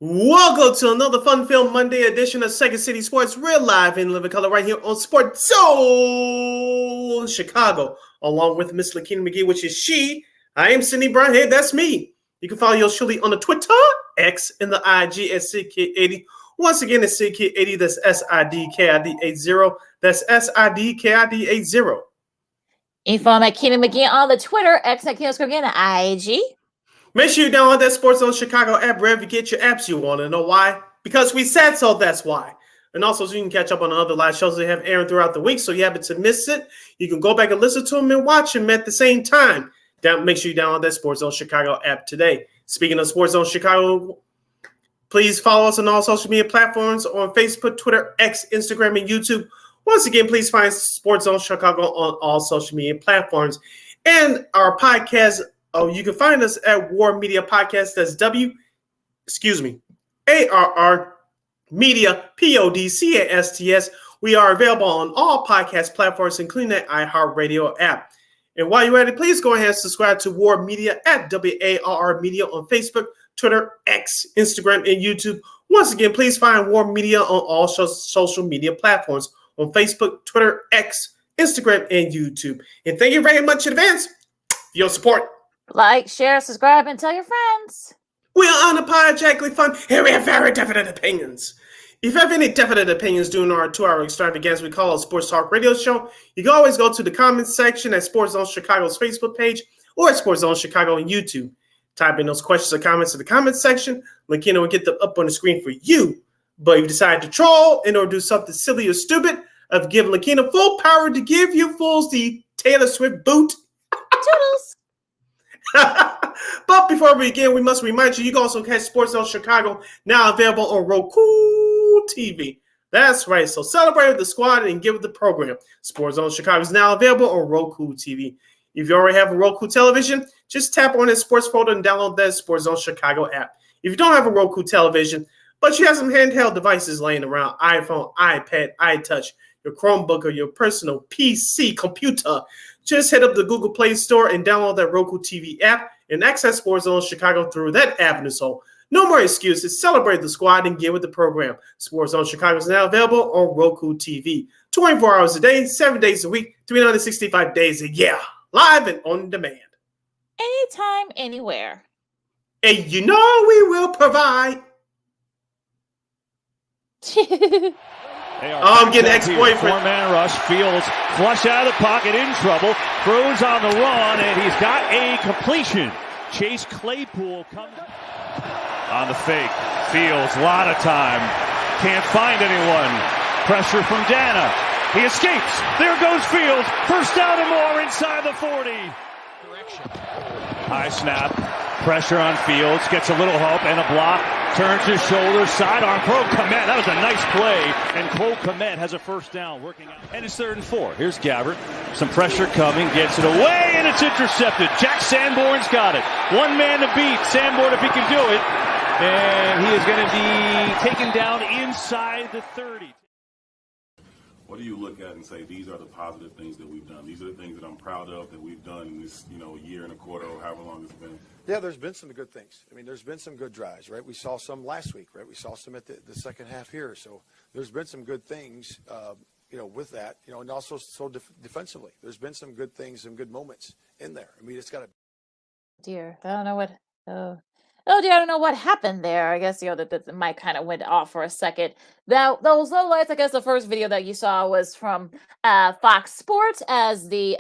Welcome to another Fun Film Monday edition of Second City Sports, real live in living color right here on Sports Zone Chicago, along with Miss Lakina McGee, which is she. I am Cindy Brown. Hey, that's me. You can follow yours truly on the Twitter, X, and the IG at SidKid80. Once again, it's SidKid80. That's SIDKID80. That's SIDKID80. You can follow Lakina McGee on the Twitter, X, and the IG. Make sure you download that Sports Zone Chicago app wherever you get your apps. You want to know why? Because we said so, that's why. And also, so you can catch up on the other live shows they have airing throughout the week. So you happen to miss it, you can go back and listen to them and watch them at the same time. Make sure you download that Sports Zone Chicago app today. Speaking of Sports Zone Chicago, please follow us on all social media platforms on Facebook, Twitter, X, Instagram, and YouTube. Once again, please find Sports Zone Chicago on all social media platforms. And our podcast, you can find us at War Media Podcast. That's ARR Media PODCASTS. We are available on all podcast platforms, including the iHeartRadio app. And while you're at it, please go ahead and subscribe to War Media at WARR Media on Facebook, Twitter, X, Instagram, and YouTube. Once again, please find War Media on all social media platforms on Facebook, Twitter, X, Instagram, and YouTube. And thank you very much in advance for your support. Like, share, subscribe, and tell your friends. We are unapologetically fun, and we have very definite opinions. If you have any definite opinions during our 2-hour extravaganza we call a Sports Talk Radio Show, you can always go to the comments section at Sports Zone Chicago's Facebook page or at Sports Zone Chicago on YouTube. Type in those questions or comments in the comments section. Lakina will get them up on the screen for you. But if you decide to troll and or do something silly or stupid, I've given Lakina full power to give you fools the Taylor Swift boot. Toodles. But before we begin, we must remind you, you can also catch Sports Zone Chicago now available on Roku TV. That's right. So celebrate with the squad and give it the program. Sports Zone Chicago is now available on Roku TV. If you already have a Roku television, just tap on the sports folder and download that Sports Zone Chicago app. If you don't have a Roku television, but you have some handheld devices laying around, iPhone, iPad, iTouch, your Chromebook, or your personal PC computer, just head up to the Google Play Store and download that Roku TV app and access Sports Zone Chicago through that avenue. So no more excuses. Celebrate the squad and get with the program. Sports Zone Chicago is now available on Roku TV. 24 hours a day, 7 days a week, 365 days a year. Live and on demand. Anytime, anywhere. And you know we will provide. I'm getting ex-boyfriend. Four-man rush. Fields flush out of the pocket, in trouble. Throws on the run, and he's got a completion. Chase Claypool comes on the fake. Fields, a lot of time. Can't find anyone. Pressure from Dana. He escapes. There goes Fields. First down and more inside the 40. High snap. Pressure on Fields. Gets a little help and a block. Turns his shoulder. Sidearm. Cole Kmet. That was a nice play. And Cole Kmet has a first down. Working out. And it's 3rd and 4. Here's Gabbert. Some pressure coming. Gets it away. And it's intercepted. Jack Sanborn's got it. One man to beat. Sanborn if he can do it. And he is going to be taken down inside the 30. What do you look at and say, these are the positive things that we've done? These are the things that I'm proud of that we've done in this, year and a quarter or however long it's been. Yeah, there's been some good things. I mean, there's been some good drives, right? We saw some last week, right? We saw some at the second half here. So there's been some good things, with that, and also so defensively. There's been some good things, some good moments in there. I mean, it's got to. Dear, I don't know what. Oh dear, I don't know what happened there. I guess the mic kind of went off for a second. Those low lights. I guess the first video that you saw was from Fox Sports as the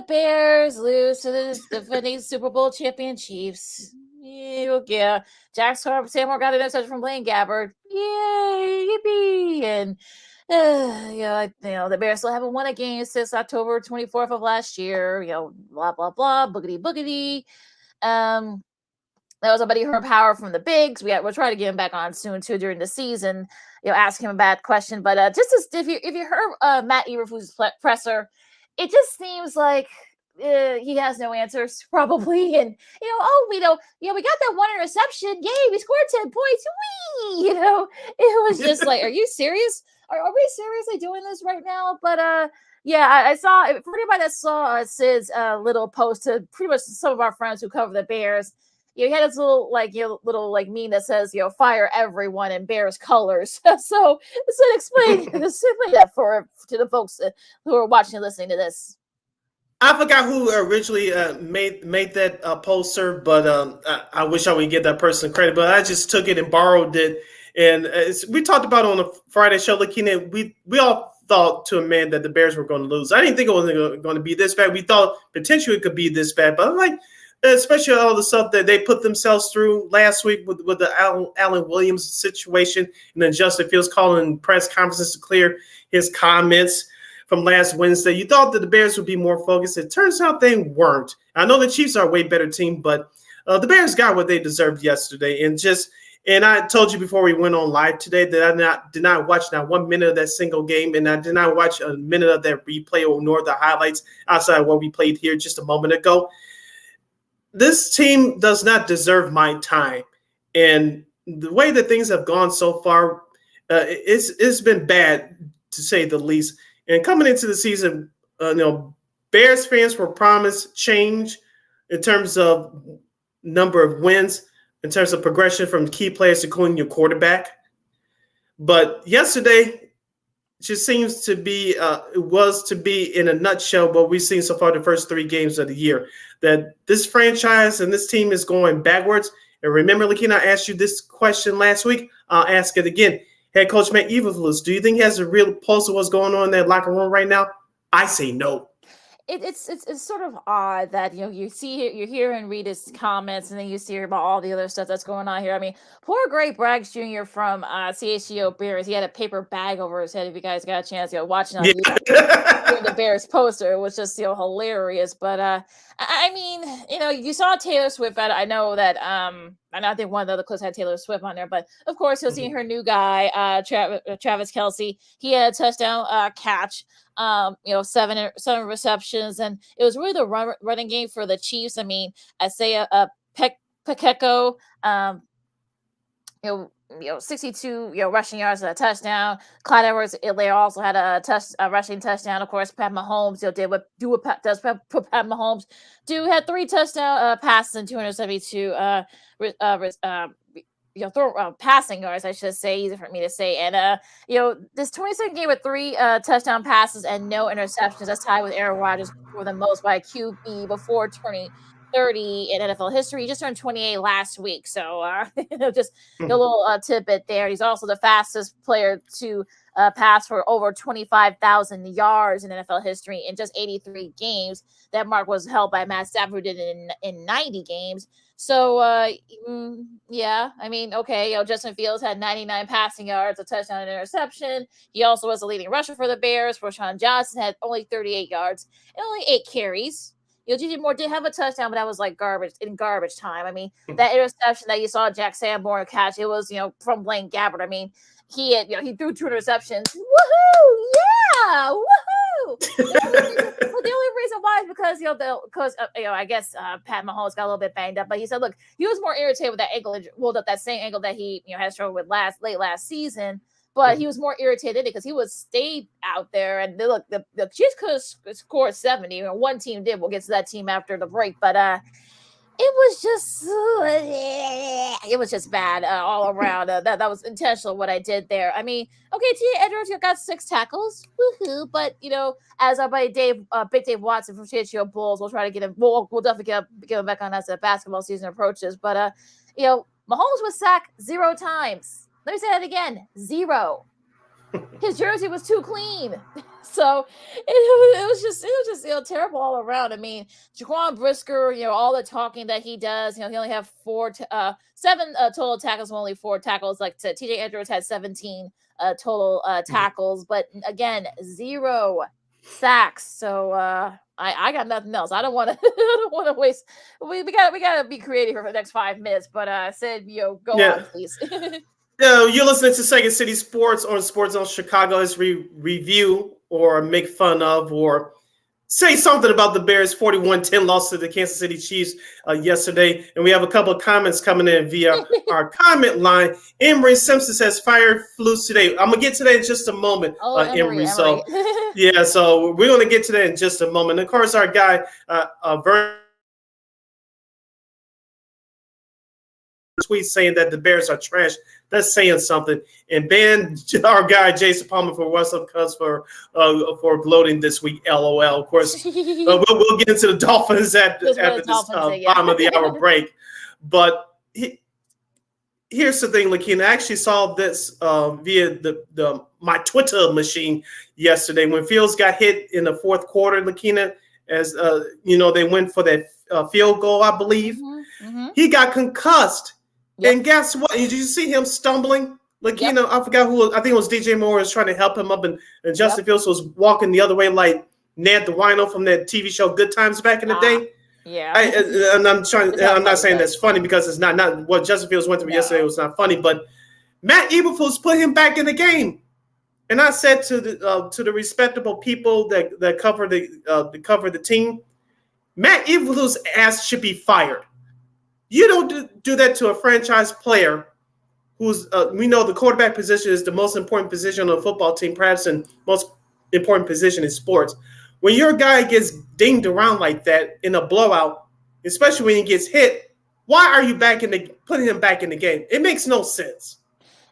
Bears lose to the defending Super Bowl champion Chiefs. Yeah, Jack Sanborn got an interception from Blaine Gabbert. Yay, yippee! And the Bears still haven't won a game since October 24th of last year. Blah blah blah, boogity boogity. That was a Buddy Herb Power from the Bigs. We'll try to get him back on soon too during the season. Ask him a bad question, but if you heard Matt Eberflus' presser, it just seems like he has no answers probably. And we got that one interception. Yay, we scored 10 points. Wee! It was just like, are you serious? Are we seriously doing this right now? But yeah, I saw, for anybody that saw Sid's little post to pretty much some of our friends who cover the Bears, he had this little little meme that says fire everyone in Bears colors. So explain that to the folks who are watching and listening to this. I forgot who originally made that poster, but I wish I would give that person credit. But I just took it and borrowed it, and we talked about it on the Friday show. Looking at we all thought to a man that the Bears were going to lose. I didn't think it was going to be this bad. We thought potentially it could be this bad, but especially all the stuff that they put themselves through last week with the Allen Williams situation, and then Justin Fields calling press conferences to clear his comments from last Wednesday. You thought that the Bears would be more focused. It turns out they weren't. I know the Chiefs are a way better team, but the Bears got what they deserved yesterday. And I told you before we went on live today that I did not watch not 1 minute of that single game, and I did not watch a minute of that replay or nor the highlights outside of what we played here just a moment ago. This team does not deserve my time. And the way that things have gone so far, it's been bad, to say the least. And coming into the season, Bears fans were promised change in terms of number of wins, in terms of progression from key players, including your quarterback. But yesterday just seems to be, it was to be in a nutshell what we've seen so far the first 3 games of the year, that this franchise and this team is going backwards. And remember, Lakina, I asked you this question last week. I'll ask it again. Head coach Matt Eberflus, do you think he has a real pulse of what's going on in that locker room right now? I say no. It's sort of odd that you hear and read his comments, and then you see about all the other stuff that's going on here. I mean, poor Greg Braggs Jr. from CHGO Bears, he had a paper bag over his head. If you guys got a chance, watching on YouTube, the Bears poster, it was just hilarious. But I mean, you saw Taylor Swift. I know that I think one of the other clips had Taylor Swift on there, but of course you'll see her new guy, Travis Kelce. He had a touchdown catch. 7 receptions, and it was really the running game for the Chiefs. I mean, Isaiah Pacheco, 62 rushing yards and a touchdown. Clyde Edwards-Helaire also had a rushing touchdown. Of course, Pat Mahomes did what Pat does. Pat Mahomes had 3 touchdown passes and 272 passing yards, I should say, easy for me to say. And this 22nd game with 3 touchdown passes and no interceptions. That's tied with Aaron Rodgers for the most by a QB before turning 30 in NFL history. He just turned 28 last week. So just a little tidbit there. He's also the fastest player to pass for over 25,000 yards in NFL history in just 83 games. That mark was held by Matt Stafford, who did it in 90 games. So, yeah, I mean, okay, Justin Fields had 99 passing yards, a touchdown and interception. He also was the leading rusher for the Bears. Rashawn Johnson had only 38 yards and only 8 carries. DJ Moore did have a touchdown, but that was garbage time. I mean, that interception that you saw Jack Sanborn catch, it was, from Blaine Gabbert. I mean, he threw 2 interceptions. Woohoo! Yeah! Woohoo! But the only reason why is because I guess Pat Mahomes got a little bit banged up, but he said, look, he was more irritated with that ankle, rolled up that same ankle that he had struggled with late last season. But he was more irritated because he was stayed out there, and the Chiefs could have scored 70. One team did. We'll get to that team after the break, but it was just bad all around. That was intentional what I did there. I mean, okay, T.J. Edwards, you got 6 tackles, woohoo! But as our buddy Big Dave Watson from CHGO Bulls, we'll try to get him. We'll definitely get him back on as the basketball season approaches. But Mahomes was sacked 0 times. Let me say that again, 0. His jersey was too clean. So it was just terrible all around. I mean, Jaquan Brisker, all the talking that he does, he only have 7 total tackles, only 4 tackles. Like TJ Edwards had 17 total tackles, but again, 0 sacks. So I got nothing else. I don't want to waste. We gotta be creative for the next 5 minutes. But I said, go on, please. You're listening to Second City Sports on Sports Zone Chicago as we review or make fun of or say something about the Bears' 41-10 loss to the Kansas City Chiefs yesterday. And we have a couple of comments coming in via our comment line. Emery Simpson says, fire flus today. I'm going to get to that in just a moment, Emery. So, yeah, so we're going to get to that in just a moment. And of course, our guy, Vern tweet saying that the Bears are trash. That's saying something. And ban our guy Jason Palmer for what's up cuss for gloating this week. LOL. Of course, we'll get into the Dolphins after this bottom of the hour break. But here's the thing, Lakina. I actually saw this via my Twitter machine yesterday when Fields got hit in the fourth quarter, Lakina, as they went for that field goal, I believe. He got concussed. Yep. And guess what? Did you see him stumbling? Lakina, I forgot who. I think it was DJ Moore was trying to help him up, and Justin Fields was walking the other way like Ned the Wino from that TV show Good Times back in the day. Yeah. I'm not saying that's funny because it's not what Justin Fields went through yesterday was not funny, but Matt Eberflus put him back in the game. And I said to the respectable people that cover the team, Matt Eberflus' ass should be fired. You don't do that to a franchise player who's we know the quarterback position is the most important position on a football team, perhaps the most important position in sports. When your guy gets dinged around like that in a blowout, especially when he gets hit, why are you putting him back in the game? It makes no sense.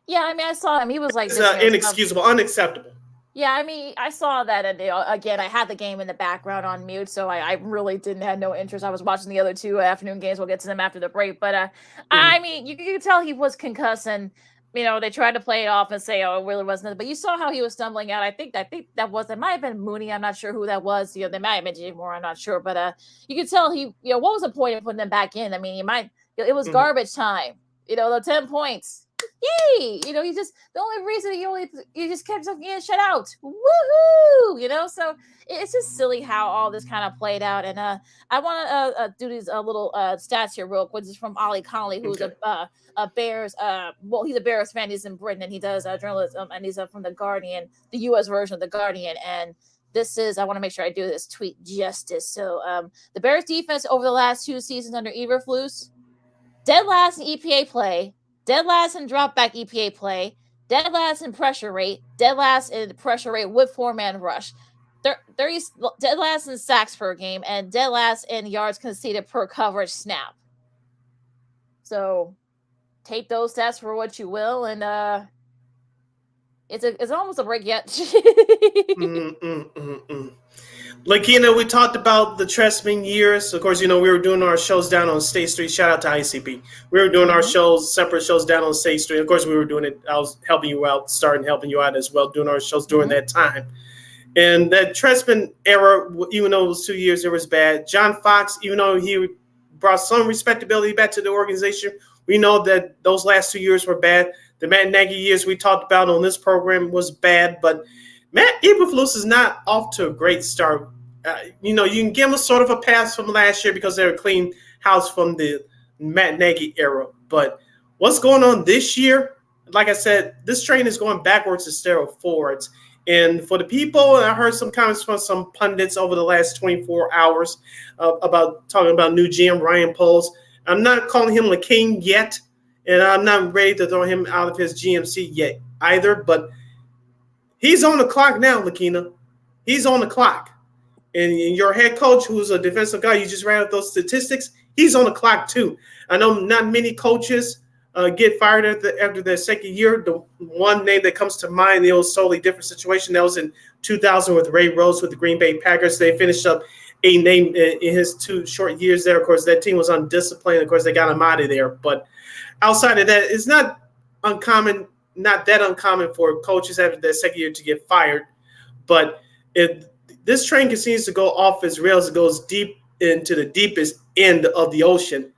Yeah, I mean, I saw him. He was like, it's inexcusable, unacceptable. Yeah, I mean, I saw that, and again, I had the game in the background on mute, so I really had no interest. I was watching the other two afternoon games. We'll get to them after the break, but I mean, you could tell he was concussed, and they tried to play it off and say, "Oh, it really wasn't." But you saw how he was stumbling out. I think that it might have been Mooney. I'm not sure who that was. They might have been Jay Moore. I'm not sure, but you could tell what was the point of putting them back in? I mean, it was garbage time. The 10 points. Yay! The only reason you just kept getting shut out. Woohoo! So it's just silly how all this kind of played out. And I want to do these little stats here real quick. This is from Ollie Conley, who's a Bears. He's a Bears fan. He's in Britain, and he does journalism, and he's from the Guardian, the U.S. version of the Guardian. And this is, I want to make sure I do this tweet justice. So the Bears defense over the last 2 seasons under Eberflus, dead last in EPA play. Dead last in drop back EPA play, dead last in pressure rate, dead last in pressure rate with 4-man rush, 30 dead last in sacks per game, and dead last in yards conceded per coverage snap. So take those stats for what you will, and it's almost a break yet. Lakina, we talked about the Trestman years. Of course, we were doing our shows down on State Street. Shout out to ICP. We were doing our separate shows down on State Street. Of course, we were doing it. I was helping you out as well, doing our shows during that time. And that Trestman era, even though it was 2 years, it was bad. John Fox, even though he brought some respectability back to the organization, we know that those last 2 years were bad. The Matt Nagy years we talked about on this program was bad, but Matt Eberflus is not off to a great start. You can give him a sort of a pass from last year because they're a clean house from the Matt Nagy era. But what's going on this year? Like I said, this train is going backwards instead of forwards. And for the people, I heard some comments from some pundits over the last 24 hours about talking about new GM Ryan Poles. I'm not calling him a king yet, and I'm not ready to throw him out of his GMC yet either. But he's on the clock now, Lakina. He's on the clock. And your head coach, who's a defensive guy, you just ran up those statistics, he's on the clock too. I know not many coaches get fired after their second year. The one name that comes to mind, it was a totally different situation. That was in 2000 with Ray Rhodes with the Green Bay Packers. They finished up 8-8 in his 2 short years there. Of course, that team was undisciplined. Of course, they got him out of there. But outside of that, it's not that uncommon for coaches after their second year to get fired. But this train continues to go off its rails. It goes deep into the deepest end of the ocean.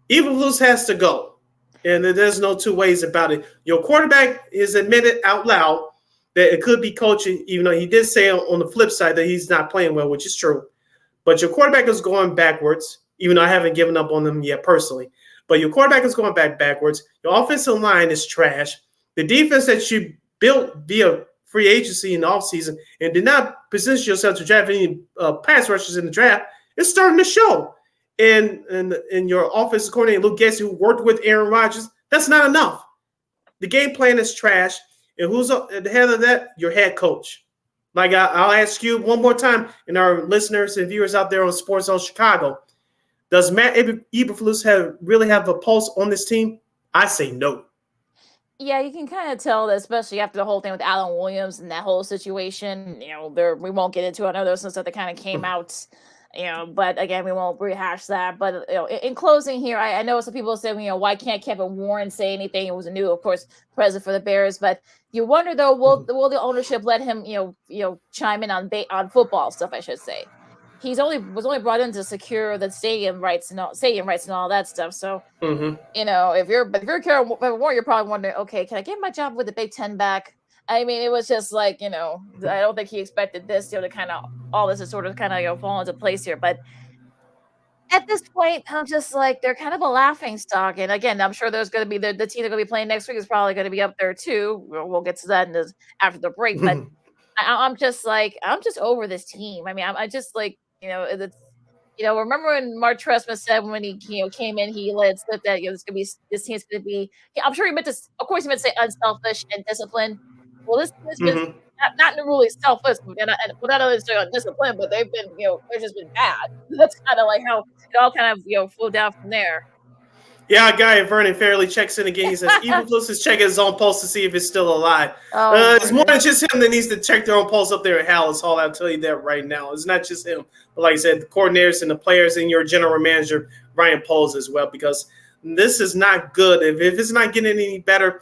Eberflus has to go, and there's no two ways about it. Your quarterback is admitted out loud that it could be coaching, even though he did say on the flip side that he's not playing well, which is true. But your quarterback is going backwards, even though I haven't given up on them yet personally. But your quarterback is going backwards. Your offensive line is trash. The defense that you built via free agency in the offseason and did not position yourself to draft any pass rushers in the draft, it's starting to show. And your offensive coordinator, Luke Getsy, who worked with Aaron Rodgers, that's not enough. The game plan is trash. And who's at the head of that? Your head coach. Like I'll ask you one more time, and our listeners and viewers out there on Sports Zone Chicago, does Matt Eberflus really have a pulse on this team? I say no. Yeah, you can kind of tell that, especially after the whole thing with Alan Williams and that whole situation. We won't get into it. I know there's some stuff that kind of came out, but again, we won't rehash that. But in closing here, I know some people say, why can't Kevin Warren say anything? It was a new, of course, president for the Bears, but you wonder though, will the ownership let him, chime in on football stuff? I should say. Was only brought in to secure the stadium rights and all that stuff. So, if you're Kevin Warren, you're probably wondering, okay, can I get my job with the Big Ten back? I mean, it was just like, I don't think he expected this, to kind of all this to sort of kind of fall into place here. But at this point, I'm just like, they're kind of a laughing stock. And again, I'm sure there's going to be the team they're going to be playing next week is probably going to be up there too. We'll get to that after the break. But I'm just over this team. I mean, I just like, remember when Mark Trestman said when he came in, he let it slip that this team's going to be. I'm sure he meant to. Of course, he meant to say unselfish and disciplined. Well, this team has been not really selfless and not only undisciplined, but they've been they've just been bad. That's kind of like how it all kind of flew down from there. Yeah, our guy Vernon Fairley checks in again. He says, even Plus is checking his own pulse to see if it's still alive. It's more than just him that needs to check their own pulse up there at Hallis Hall. I'll tell you that right now. It's not just him. But like I said, the coordinators and the players and your general manager, Ryan Poles, as well, because this is not good. If it's not getting any better,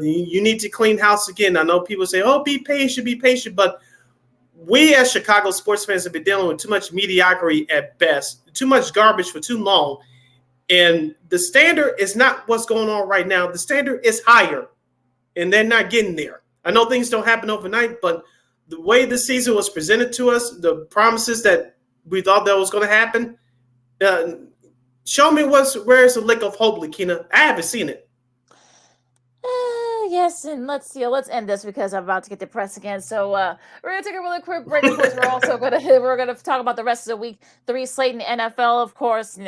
you need to clean house again. I know people say, be patient. But we as Chicago sports fans have been dealing with too much mediocrity at best, too much garbage for too long. And the standard is not what's going on right now. The standard is higher, and they're not getting there. I know things don't happen overnight, but the way the season was presented to us, the promises that we thought that was going to happen, show me where's the lick of hope, Lakina. I haven't seen it. Yes, and let's end this because I'm about to get depressed again. So we're gonna take a really quick break. Of course, we're gonna talk about the rest of the week 3 slate in the NFL. Of course,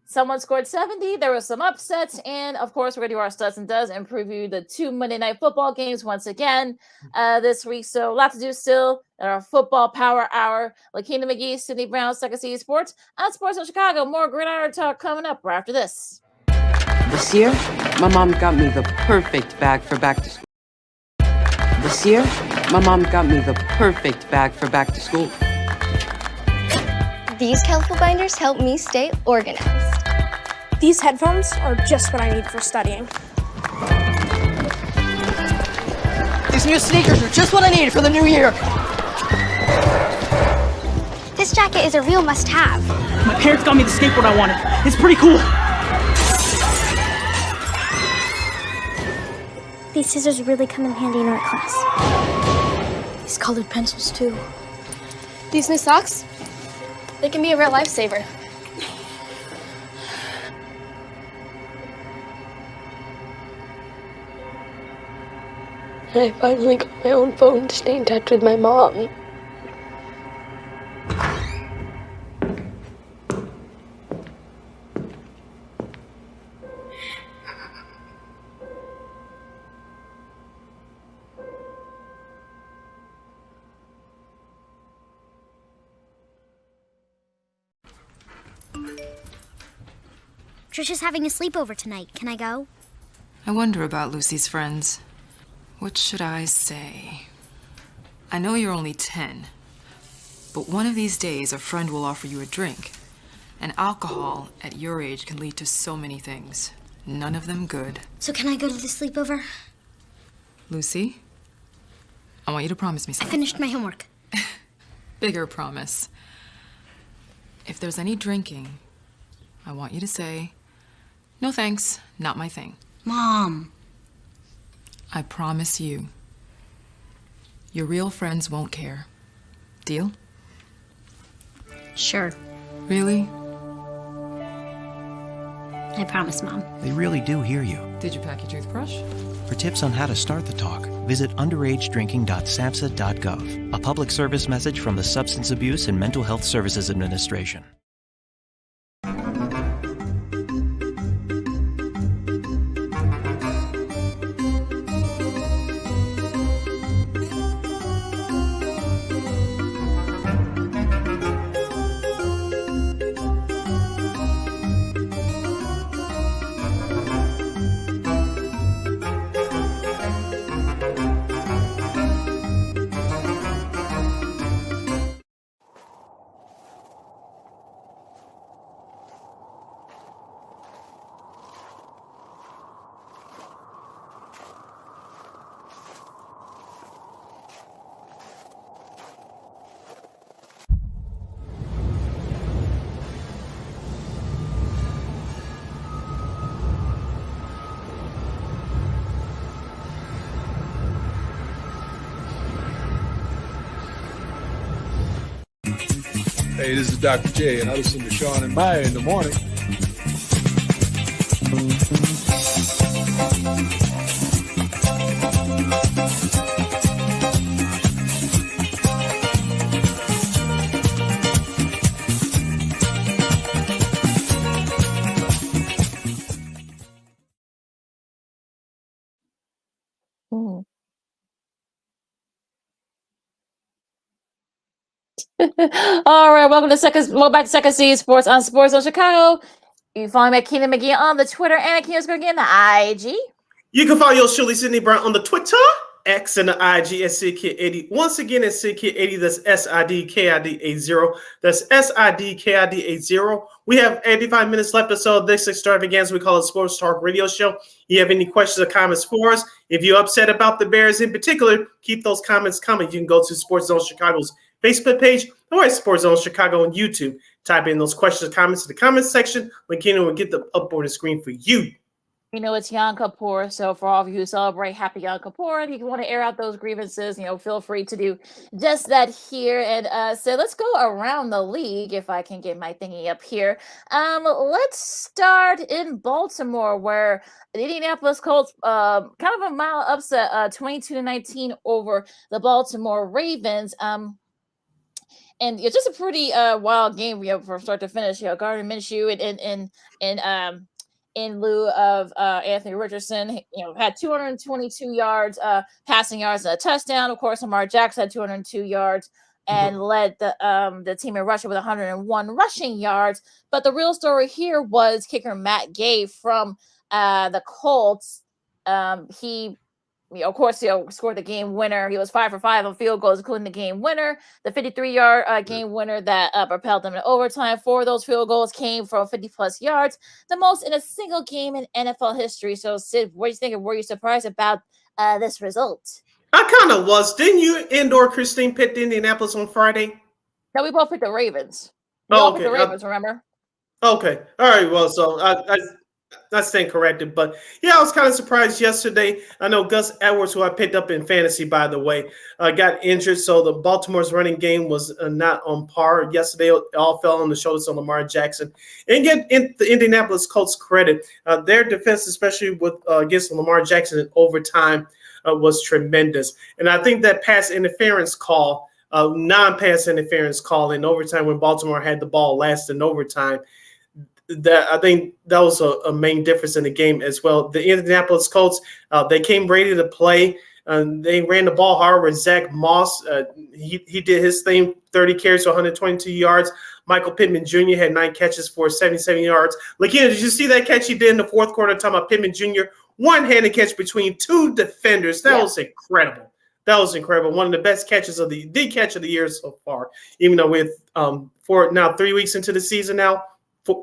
someone scored 70. There were some upsets, and of course, we're gonna do our studs and does and preview the 2 Monday Night Football games once again this week. So a lot to do still in our football power hour. Lakina McGee, Sydney Brown, Second City Sports on Sports in Chicago. More gridiron talk coming up right after this. This year, my mom got me the perfect bag for back to school. These colorful binders help me stay organized. These headphones are just what I need for studying. These new sneakers are just what I need for the new year. This jacket is a real must-have. My parents got me the skateboard I wanted. It's pretty cool. These scissors really come in handy in art class. These colored pencils, too. These new socks, they can be a real lifesaver. I finally got my own phone to stay in touch with my mom. Trisha's having a sleepover tonight. Can I go? I wonder about Lucy's friends. What should I say? I know you're only 10, but one of these days a friend will offer you a drink. And alcohol at your age can lead to so many things. None of them good. So can I go to the sleepover? Lucy, I want you to promise me I something. finished my homework. Bigger promise. If there's any drinking, I want you to say, "No thanks, not my thing." Mom. I promise you, your real friends won't care. Deal? Sure. Really? I promise, Mom. They really do hear you. Did you pack your toothbrush? For tips on how to start the talk, visit underagedrinking.samhsa.gov, a public service message from the Substance Abuse and Mental Health Services Administration. Hey, this is Dr. J, and I listen to Sean and Maya in the morning. All right, welcome back to Second Seed Sports on Sports on Chicago. You can follow me at Keenan McGee on the Twitter and at Keenan McGee on the IG. You can follow yours truly, Sydney Brown, on the Twitter, X, and the IG at SidKid80. Once again, it's SidKid80. That's SIDKID80. That's SIDKID80. We have 85 minutes left or so of this extravaganza we call it Sports Talk Radio Show. You have any questions or comments for us? If you're upset about the Bears in particular, keep those comments coming. You can go to Sports Zone Chicago's Facebook page or at Sports Zone Chicago on YouTube. Type in those questions or comments in the comments section. McKinnon will get them up on the screen for you. You know, it's Yom Kippur, so for all of you who celebrate Happy Yom Kippur, if you want to air out those grievances, feel free to do just that here. And so let's go around the league, if I can get my thingy up here. Let's start in Baltimore, where the Indianapolis Colts kind of a mild upset, 22-19 over the Baltimore Ravens. And it's just a pretty wild game, from start to finish. Gardner Minshew in lieu of Anthony Richardson, had 222 yards, passing yards, and a touchdown. Of course, Lamar Jackson had 202 yards and led the team in rushing with 101 rushing yards. But the real story here was kicker Matt Gay from the Colts. He scored the game winner. He was 5 for 5 on field goals, including the game winner, the 53-yard game winner that propelled them to overtime. 4 of those field goals came from 50-plus yards, the most in a single game in NFL history. So, Sid, what do you think? Were you surprised about this result? I kind of was. Didn't you endorse Christine picked Indianapolis on Friday? No, we both picked the Ravens. We all picked the Ravens, remember? Okay. All right. Well, so I stand corrected, but yeah, I was kind of surprised yesterday. I know Gus Edwards, who I picked up in fantasy, by the way, got injured, so the Baltimore's running game was not on par yesterday. It all fell on the shoulders of Lamar Jackson. And get the Indianapolis Colts credit, their defense, especially with against Lamar Jackson in overtime, was tremendous. And I think that pass interference call, non-pass interference call in overtime when Baltimore had the ball last in overtime, that I think that was a main difference in the game as well. The Indianapolis Colts, they came ready to play. They ran the ball hard with Zach Moss. He did his thing, 30 carries for 122 yards. Michael Pittman Jr. had 9 catches for 77 yards. Lakina, did you see that catch he did in the fourth quarter? Talking about Pittman Jr., one-handed catch between 2 defenders. That was incredible. That was incredible. One of the best catches of the catch of the year so far. Even though with 3 weeks into the season now.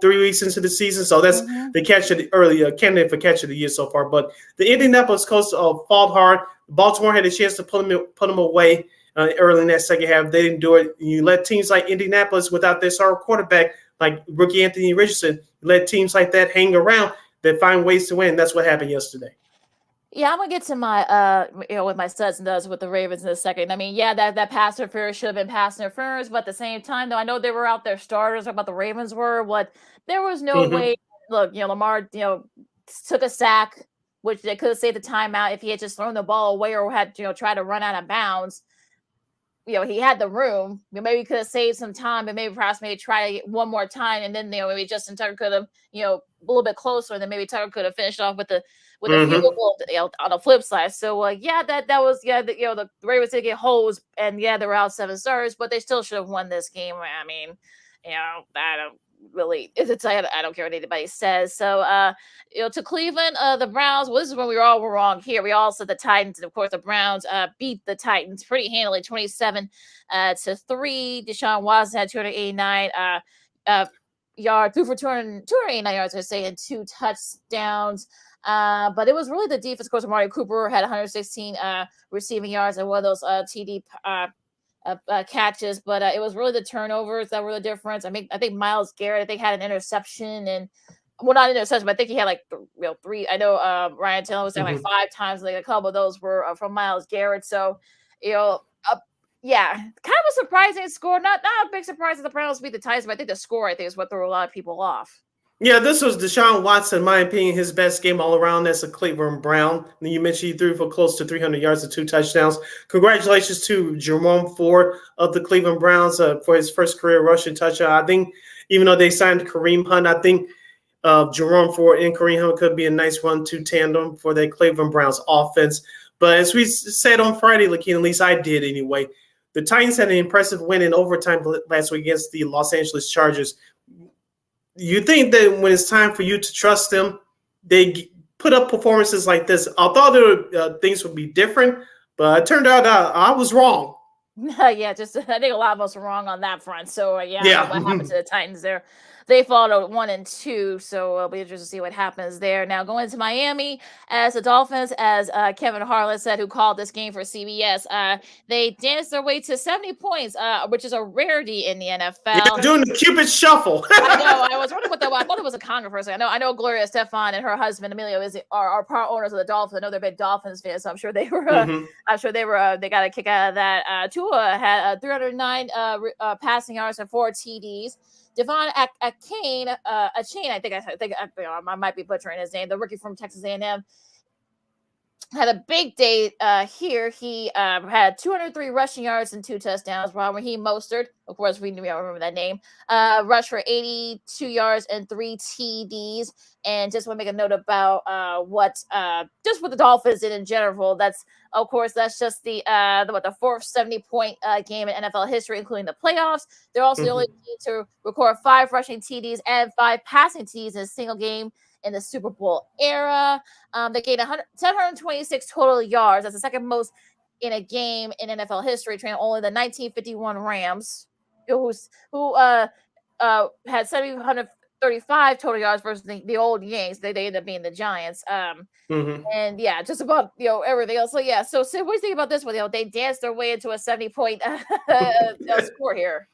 3 weeks into the season, so that's the catch of the early candidate for catch of the year so far. But the Indianapolis Colts fought hard. Baltimore had a chance to put them away early in that second half. They didn't do it. You let teams like Indianapolis, without their star quarterback like rookie Anthony Richardson, let teams like that hang around that find ways to win. That's what happened yesterday. Yeah, I'm gonna get to my with my studs and does with the Ravens in a second. I mean, yeah, that pass interference should have been pass interference, but at the same time, though, I know they were out there starters, about the Ravens were. There was no way. Look, Lamar, took a sack, which they could have saved the timeout if he had just thrown the ball away or had tried to run out of bounds. He had the room. Maybe he could have saved some time, but perhaps try to get one more time, and then maybe Justin Tucker could have a little bit closer, and then maybe Tucker could have finished off with a field goal on the flip side. So that was the Ravens did get hosed, and they were out 7 stars, but they still should have won this game. I mean, I don't really, I don't care what anybody says. So to Cleveland, the Browns. Well, this is when we all were wrong here. We all said the Titans, and of course the Browns beat the Titans pretty handily, 27-3. Deshaun Watson had 289 yards, threw for 289 yards, I say, and 2 touchdowns. But it was really the defense. Of course, Amari Cooper had 116 receiving yards and one of those TD catches. But it was really the turnovers that were the difference. I think Myles Garrett, had an interception, and not an interception, but I think he had 3. I know Ryan Taylor was saying 5 times. A couple of those were from Myles Garrett. So Yeah, kind of a surprising score. Not a big surprise that the Browns beat the Titans, but I think the score, I think, is what threw a lot of people off. Yeah, this was Deshaun Watson, in my opinion, his best game all around as a Cleveland Brown. And you mentioned he threw for close to 300 yards and 2 touchdowns. Congratulations to Jerome Ford of the Cleveland Browns for his first career rushing touchdown. I think even though they signed Kareem Hunt, I think Jerome Ford and Kareem Hunt could be a nice 1-2 tandem for the Cleveland Browns offense. But as we said on Friday, Lakeem, at least I did anyway, the Titans had an impressive win in overtime last week against the Los Angeles Chargers. You think that when it's time for you to trust them, they put up performances like this. I thought things would be different, but it turned out I was wrong. Yeah, just I think a lot of us were wrong on that front. So I don't know what happened to the Titans there. They followed 1-2, so it'll be interesting to see what happens there. Now going to Miami as the Dolphins, as Kevin Harlan said, who called this game for CBS, they danced their way to 70 points, which is a rarity in the NFL. Yeah, doing the Cupid shuffle. I know. I was wondering what that was. I thought it was a Congo for a second. I know Gloria Estefan and her husband Emilio are part owners of the Dolphins. I know they're big Dolphins fans, so I'm sure they were. They got a kick out of that. Tua had 309 passing yards and 4 TDs. Devon Achane, I think I might be butchering his name. The rookie from Texas A&M had a big day here. He had 203 rushing yards and 2 touchdowns. While Raheem Mostert, of course, we remember that name, rushed for 82 yards and 3 TDs. And just want to make a note about what the Dolphins did in general. That's just the fourth 70-point game in NFL history, including the playoffs. They're also the only team to record 5 rushing TDs and 5 passing TDs in a single game in the Super Bowl era. They gained 726 total yards. That's the second most in a game in NFL history, trailing only the 1951 Rams, who had 735 total yards versus the old Yanks. They ended up being the Giants. And yeah, just about everything else. So yeah, so Sid, what do you think about this one? They danced their way into a 70-point score here.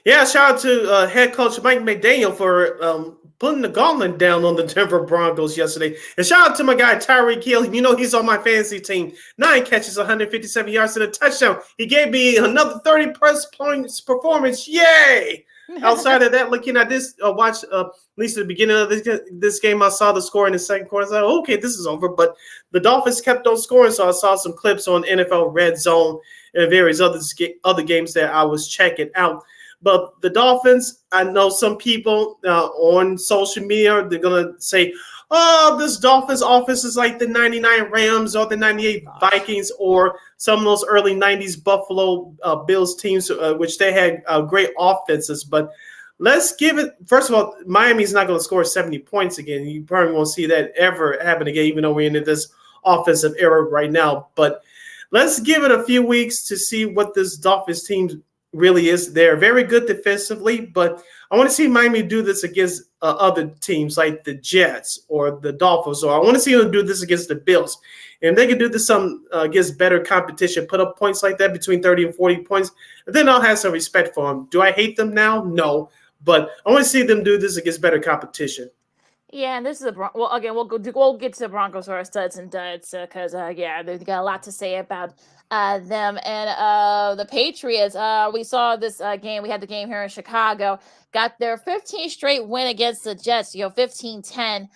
Yeah, shout out to head coach Mike McDaniel for putting the gauntlet down on the Denver Broncos yesterday. And shout out to my guy Tyreek Hill. He's on my fantasy team. 9 catches, 157 yards and a touchdown. He gave me another 30+ points performance. Yay! Outside of that, looking at this, watch at least at the beginning of this game, I saw the score in the second quarter. I was like, okay, this is over. But the Dolphins kept on scoring, so I saw some clips on NFL Red Zone and various other games that I was checking out. But the Dolphins, I know some people on social media, they're going to say, oh, this Dolphins offense is like the 99 Rams or the 98 Vikings or some of those early 90s Buffalo Bills teams, which they had great offenses. But let's give it – first of all, Miami's not going to score 70 points again. You probably won't see that ever happen again, even though we're into this offensive era right now. But let's give it a few weeks to see what this Dolphins team really is. They're very good defensively, but I want to see Miami do this against other teams like the Jets or the Dolphins, or I want to see them do this against the Bills. And they can do this against better competition, put up points like that between 30 and 40 points, and then I'll have some respect for them. Do I hate them now? No, but I want to see them do this against better competition. Yeah, and this is again, we'll get to the Broncos or our studs and duds because they've got a lot to say about them and the Patriots. We saw this game. We had the game here in Chicago. Got their 15th straight win against the Jets. 15-10.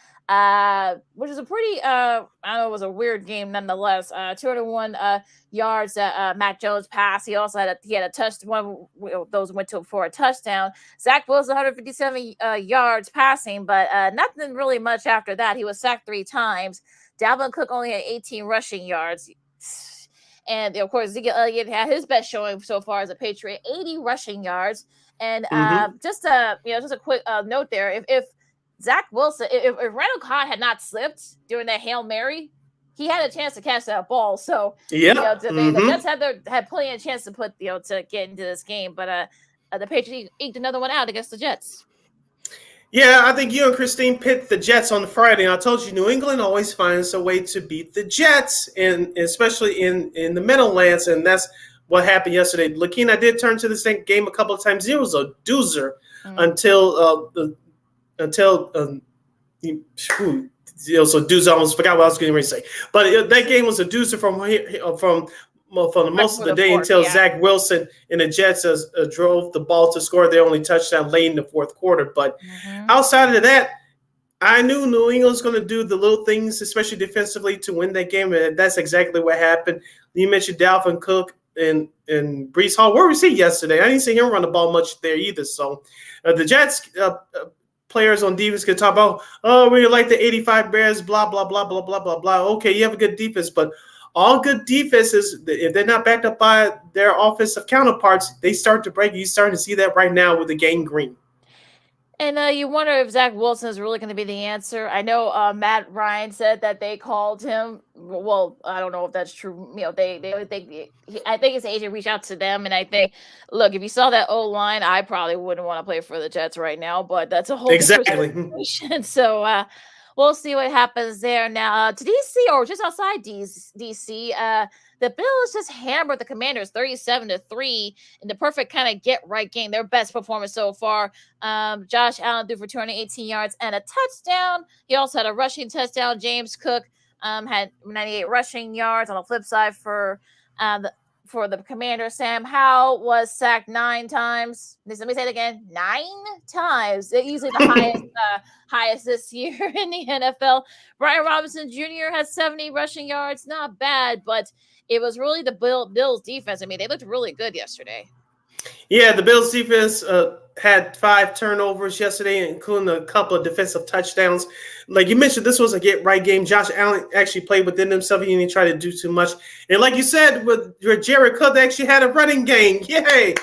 Which is a pretty, I know it was a weird game nonetheless. 201 yards that Matt Jones passed. He also had a touchdown. Those went for a touchdown. Zach Wilson 157 yards passing, but nothing really much after that. He was sacked 3 times. Dalvin Cook only had 18 rushing yards. And of course, Zeke Elliott had his best showing so far as a Patriot, 80 rushing yards. And just a quick note there: if Zach Wilson, if Randall Cobb had not slipped during that Hail Mary, he had a chance to catch that ball. So the Jets had plenty of chance to to get into this game, but the Patriots eked another one out against the Jets. Yeah, I think you and Christine picked the Jets on Friday, and I told you New England always finds a way to beat the Jets, and especially in the Meadowlands, and that's what happened yesterday. Lakeen, I did turn to this game a couple of times. It was a doozer until doozer. I almost forgot what I was going to say. But that game was a doozer from for most of the day fourth, until yeah. Zach Wilson and the Jets drove the ball to score their only touchdown late in the fourth quarter. But outside of that, I knew New England was going to do the little things, especially defensively, to win that game, and that's exactly what happened. You mentioned Dalvin Cook and Breece Hall. Where was he yesterday? I didn't see him run the ball much there either. So the Jets players on defense can talk about, oh, we like the 85 Bears, blah, blah, blah, blah, blah, blah, blah. Okay, you have a good defense, but all good defenses, if they're not backed up by their offensive counterparts, they start to break. You're starting to see that right now with the Gang Green. And you wonder if Zach Wilson is really going to be the answer. I know Matt Ryan said that they called him. Well, I don't know if that's true. You know, I think his agent reached out to them, and I think, look, if you saw that O-line, I probably wouldn't want to play for the Jets right now. But that's a whole different situation. So we'll see what happens there. Now to DC, or just outside DC. The Bills just hammered the Commanders 37-3 in the perfect kind of get-right game, their best performance so far. Josh Allen threw for 218 yards and a touchdown. He also had a rushing touchdown. James Cook had 98 rushing yards. On the flip side for the Commanders, Sam Howell was sacked 9 times. Let me say it again, 9 times. They're usually the highest this year in the NFL. Brian Robinson Jr. has 70 rushing yards. Not bad, but it was really the Bills defense. I mean, they looked really good yesterday. Yeah, the Bills defense had 5 turnovers yesterday, including a couple of defensive touchdowns. Like you mentioned, this was a get-right game. Josh Allen actually played within himself. He didn't try to do too much. And like you said, with Jared Cook, they actually had a running game. Yay!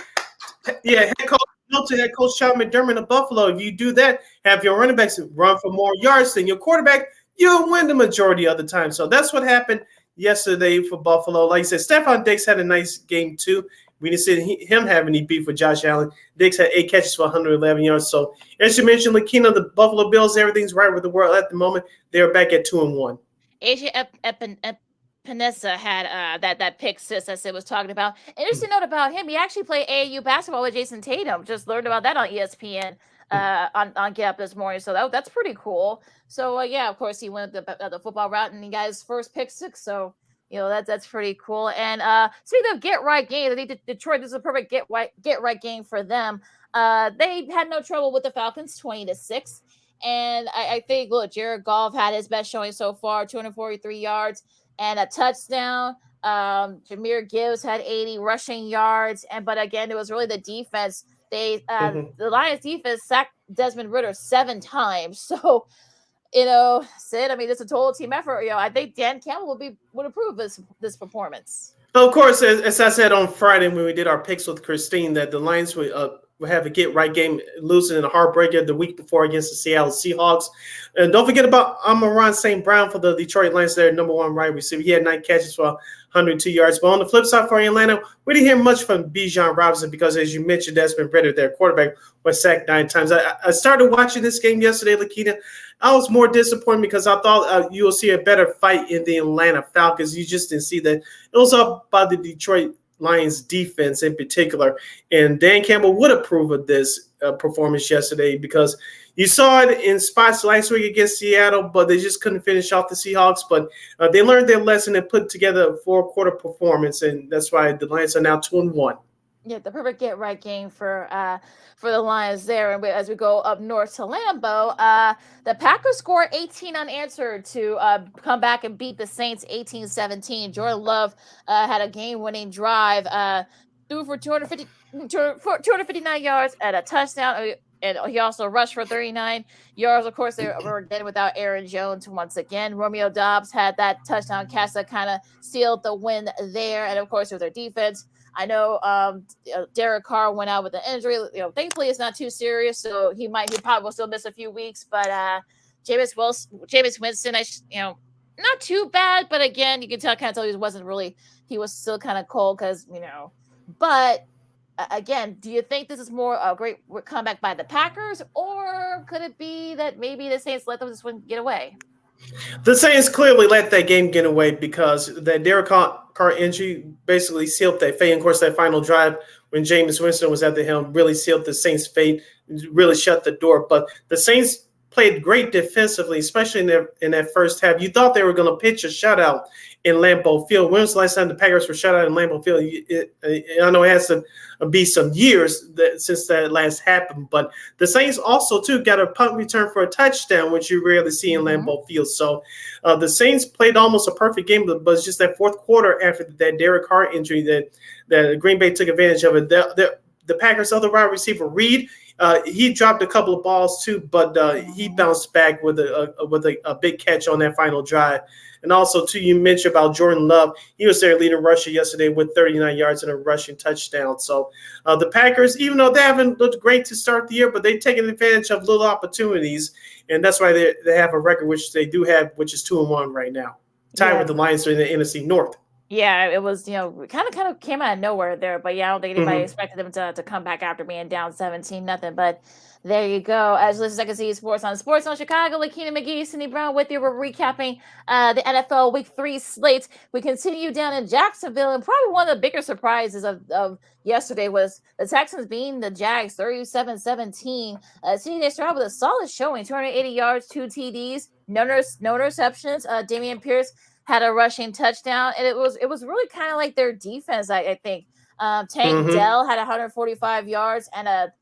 Yeah, head coach Sean McDermott of Buffalo. If you do that, have your running backs run for more yards than your quarterback, you'll win the majority of the time. So that's what happened yesterday for Buffalo. Like I said, Stephon Diggs had a nice game too. We didn't see him have any beef with Josh Allen. Diggs had 8 catches for 111 yards. So as you mentioned, Lakina, the Buffalo Bills, everything's right with the world at the moment. They're back at 2-1. AJ Epinesa had that pick six I was talking about. Interesting note about him, he actually played AAU basketball with Jason Tatum. Just learned about that on ESPN on Get Up this morning. So that's pretty cool. So yeah, of course he went the football route and he got his first pick six. So that's pretty cool. And speaking of get right games, I think Detroit, this is a perfect get right game for them. They had no trouble with the Falcons, 20-6. And I think, look, Jared Goff had his best showing so far, 243 yards and a touchdown. Jahmyr Gibbs had 80 rushing yards. But again, it was really the defense. The Lions defense sacked Desmond Ridder 7 times. So, Sid, I mean, it's a total team effort. I think Dan Campbell would approve this performance. Of course, as I said on Friday when we did our picks with Christine, that the Lions would have a get-right game, losing in a heartbreaker the week before against the Seattle Seahawks. And don't forget about Amon-Ra St. Brown for the Detroit Lions, their number 1 wide receiver. He had 9 catches for 102 yards. But on the flip side for Atlanta, we didn't hear much from Bijan Robinson because, as you mentioned, Desmond Ridder, their quarterback, was sacked 9 times. I started watching this game yesterday, Lakina. I was more disappointed because I thought you will see a better fight in the Atlanta Falcons. You just didn't see that. It was all by the Detroit Lions defense in particular. And Dan Campbell would approve of this performance yesterday because you saw it in spots last week against Seattle, but they just couldn't finish off the Seahawks. But they learned their lesson and put together a 4-quarter performance, and that's why the Lions are now 2-1. Yeah, the perfect get-right game for the Lions there. And as we go up north to Lambeau, the Packers scored 18 unanswered to come back and beat the Saints 18-17. Jordan Love had a game-winning drive, threw for 259 yards and a touchdown. And he also rushed for 39 yards. Of course, they were again without Aaron Jones once again. Romeo Doubs had that touchdown catch that kind of sealed the win there. And, of course, with their defense, I know Derek Carr went out with an injury. Thankfully it's not too serious, so he probably will still miss a few weeks. But Jameis Winston, not too bad, but again, you can kind of tell he was still kind of cold because But again, do you think this is more a great comeback by the Packers, or could it be that maybe the Saints let them just get away? The Saints clearly let that game get away because that Derek Carr injury basically sealed their fate. And of course, that final drive when Jameis Winston was at the helm really sealed the Saints' fate, really shut the door. But the Saints played great defensively, especially in that first half. You thought they were going to pitch a shutout, in Lambeau Field. When was the last time the Packers were shut out in Lambeau Field? I know it has to be some years since that last happened, but the Saints also too got a punt return for a touchdown, which you rarely see in Lambeau Field. So the Saints played almost a perfect game, but it's just that fourth quarter after that Derek Carr injury that Green Bay took advantage of it. The Packers' other wide receiver, Reed, he dropped a couple of balls too, but he bounced back with a big catch on that final drive. And also, too, you mentioned about Jordan Love. He was their leading rusher yesterday with 39 yards and a rushing touchdown. So the Packers, even though they haven't looked great to start the year, but they've taken advantage of little opportunities, and that's why they have a record, which they do have, which is 2-1 right now, tied with the Lions in the NFC North. Yeah, it was, kind of came out of nowhere there, but I don't think anybody expected them to come back after being down 17-0. But there you go. As this is Second City Sports on Chicago, Lakina McGee, Cindy Brown with you. We're recapping the NFL Week 3 slate. We continue down in Jacksonville, and probably one of the bigger surprises of yesterday was the Texans beating the Jags 37-17. CJ Stroud with a solid showing, 280 yards, 2 TDs, no interceptions. Damian Pierce had a rushing touchdown, and it was really kind of like their defense. I think Tank Dell had 145 yards and a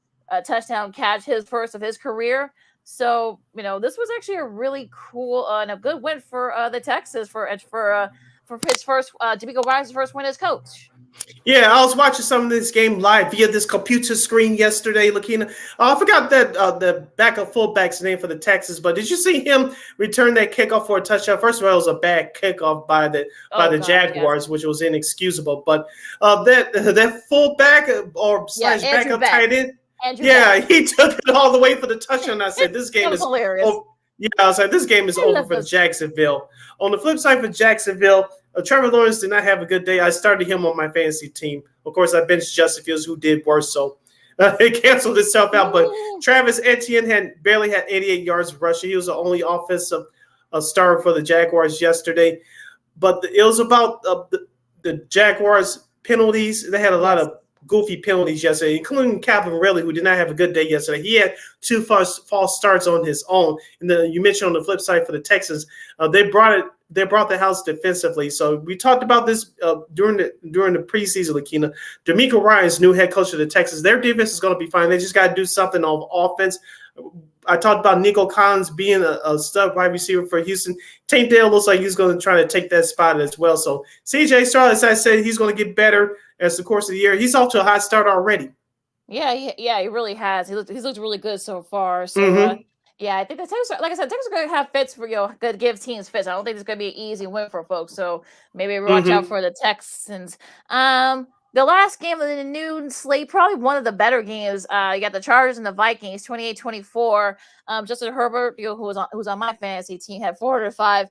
touchdown catch, his first of his career. So this was actually a really cool and a good win for the Texans for his first D'Amico Ryan's first win as coach. Yeah, I was watching some of this game live via this computer screen yesterday, Lakina. I forgot that the backup fullback's name for the Texans, but did you see him return that kickoff for a touchdown? First of all, it was a bad kickoff by the Jaguars, which was inexcusable. But that fullback slash backup tight end, he took it all the way for the touchdown. I said, this game is hilarious. I was like, this game is over for Jacksonville. On the flip side for Jacksonville, Trevor Lawrence did not have a good day. I started him on my fantasy team. Of course, I benched Justin Fields, who did worse, so it canceled itself out. But Travis Etienne barely had 88 yards rushing. He was the only offensive star for the Jaguars yesterday. But it was about the Jaguars' penalties. They had a lot of goofy penalties yesterday, including Calvin Ridley, who did not have a good day yesterday. He had 2 false starts on his own. And then you mentioned on the flip side for the Texans, they brought the house defensively. So we talked about this during the preseason, Lakina. D'Amico Ryan's new head coach of the Texans. Their defense is going to be fine. They just got to do something on offense. I talked about Nico Collins being a stud wide receiver for Houston. Tank Dell looks like he's going to try to take that spot as well. So CJ Stroud, as I said, he's going to get better as the course of the year. He's off to a hot start already. Yeah, he really has. He's looked really good so far. So I think the Texans, like I said, Texans are going to have fits for good give teams fits. I don't think it's going to be an easy win for folks. So maybe watch out for the Texans. The last game of the noon slate, probably one of the better games. You got the Chargers and the Vikings, 28-24. Justin Herbert, who's on my fantasy team, had 405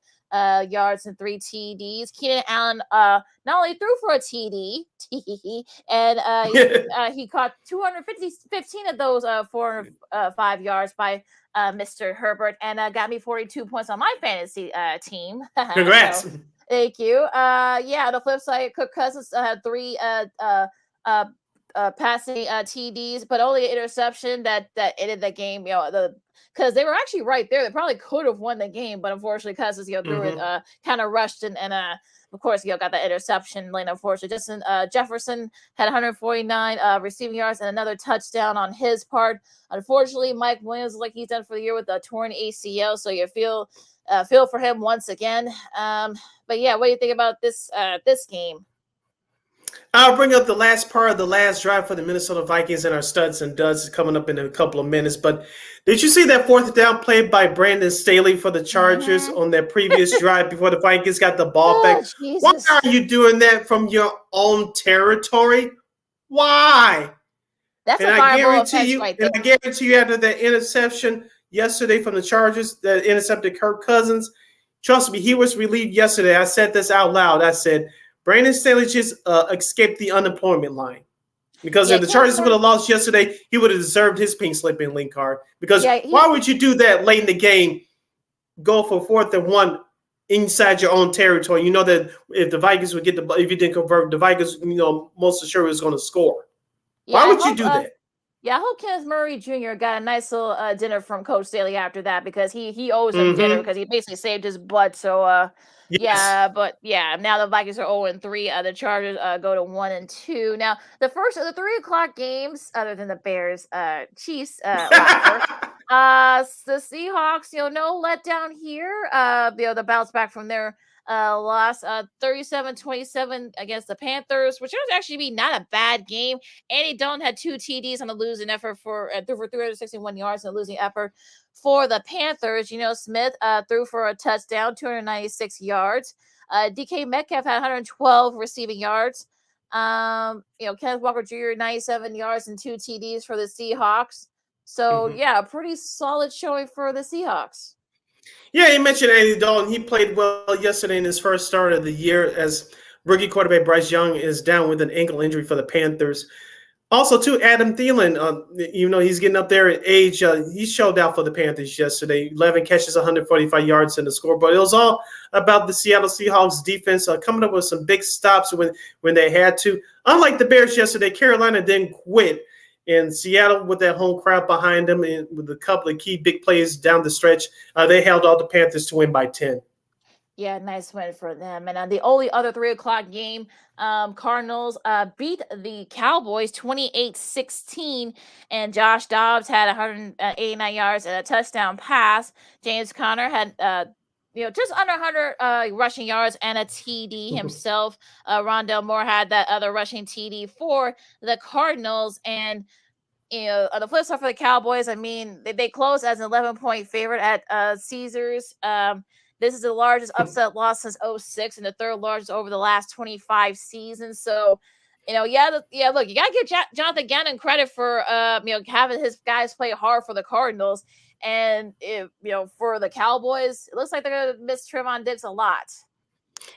yards and 3 TDs. Keenan Allen not only threw for a TD, and he caught 15 of those 405 yards by Mr. Herbert, and got me 42 points on my fantasy team. Congrats. So, thank you. On the flip side, Kirk Cousins had 3 passing TDs, but only an interception that ended the game. Because they were actually right there. They probably could have won the game, but unfortunately, Cousins threw it kind of rushed and of course, got that interception late. Unfortunately, Justin Jefferson had 149 receiving yards and another touchdown on his part. Unfortunately, Mike Williams, like he's done for the year with a torn ACL, so you feel for him once again. But yeah, what do you think about this game? I'll bring up the last part of the last drive for the Minnesota Vikings and our studs and duds coming up in a couple of minutes. But did you see that 4th down play by Brandon Staley for the Chargers on their previous drive before the Vikings got the ball back? Jesus. Why are you doing that from your own territory? Why? That's a fireball offense right there. And I guarantee you after that interception yesterday from the Chargers that intercepted Kirk Cousins, trust me, he was relieved yesterday. I said this out loud. I said, Brandon Staley just escaped the unemployment line. Because if the Chargers would have lost yesterday, he would have deserved his pink slip and link card. Because why would you do that late in the game, go for 4th and 1 inside your own territory? You know that if the Vikings would get if you didn't convert, the Vikings, most assured was going to score. Why would you do that? Yeah, I hope Kenneth Murray Jr. got a nice little dinner from Coach Staley after that, because he owes him dinner, because he basically saved his butt. So Yes. yeah, but yeah, now the Vikings are 0-3. The Chargers go to 1-2. Now the first of the 3 o'clock games, other than the Bears Chiefs laugher. The Seahawks, no letdown here. The bounce back from their loss 37-27 against the Panthers, which would actually be not a bad game. Andy Dalton had 2 TDs on the losing effort threw for 361 yards in the losing effort for the Panthers. Smith threw for a touchdown, 296 yards. DK Metcalf had 112 receiving yards. Kenneth Walker Jr. 97 yards and 2 TDs for the Seahawks. So yeah, pretty solid showing for the Seahawks. Yeah, you mentioned Andy Dalton. He played well yesterday in his first start of the year, as rookie quarterback Bryce Young is down with an ankle injury for the Panthers. Also, too, Adam Thielen, even though he's getting up there in age, he showed out for the Panthers yesterday. 11 catches, 145 yards in the scoreboard. It was all about the Seattle Seahawks defense coming up with some big stops when they had to. Unlike the Bears yesterday, Carolina didn't quit. And Seattle, with that home crowd behind them and with a couple of key big plays down the stretch, they held all the Panthers to win by 10. Yeah, nice win for them. And the only other 3 o'clock game, Cardinals beat the Cowboys 28-16, and Josh Dobbs had 189 yards and a touchdown pass. James Conner had just under 100 rushing yards and a TD himself. Rondell Moore had that other rushing TD for the Cardinals. And on the flip side for the Cowboys, I mean, they closed as an 11-point favorite at Caesars. This is the largest upset loss since 2006 and the third largest over the last 25 seasons. So, look, you got to give Jonathan Gannon credit for, having his guys play hard for the Cardinals. And, for the Cowboys, it looks like they're going to miss Trevon Diggs a lot.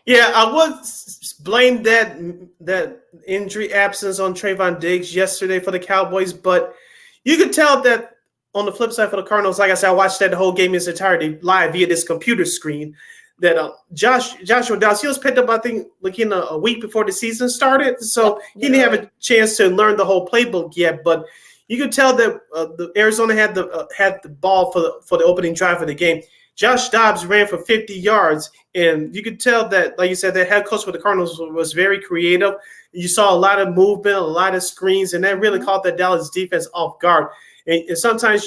Yeah, I would blame that injury absence on Trevon Diggs yesterday for the Cowboys, but you could tell that on the flip side for the Cardinals, like I said, I watched that the whole game in its entirety live via this computer screen. That Joshua Dobbs, he was picked up, I think, a week before the season started, so he didn't have a chance to learn the whole playbook yet. But you could tell that the Arizona had the ball for the opening drive of the game. Josh Dobbs ran for 50 yards, and you could tell that, like you said, the head coach for the Cardinals was very creative. You saw a lot of movement, a lot of screens, and that really caught the Dallas defense off guard. And sometimes,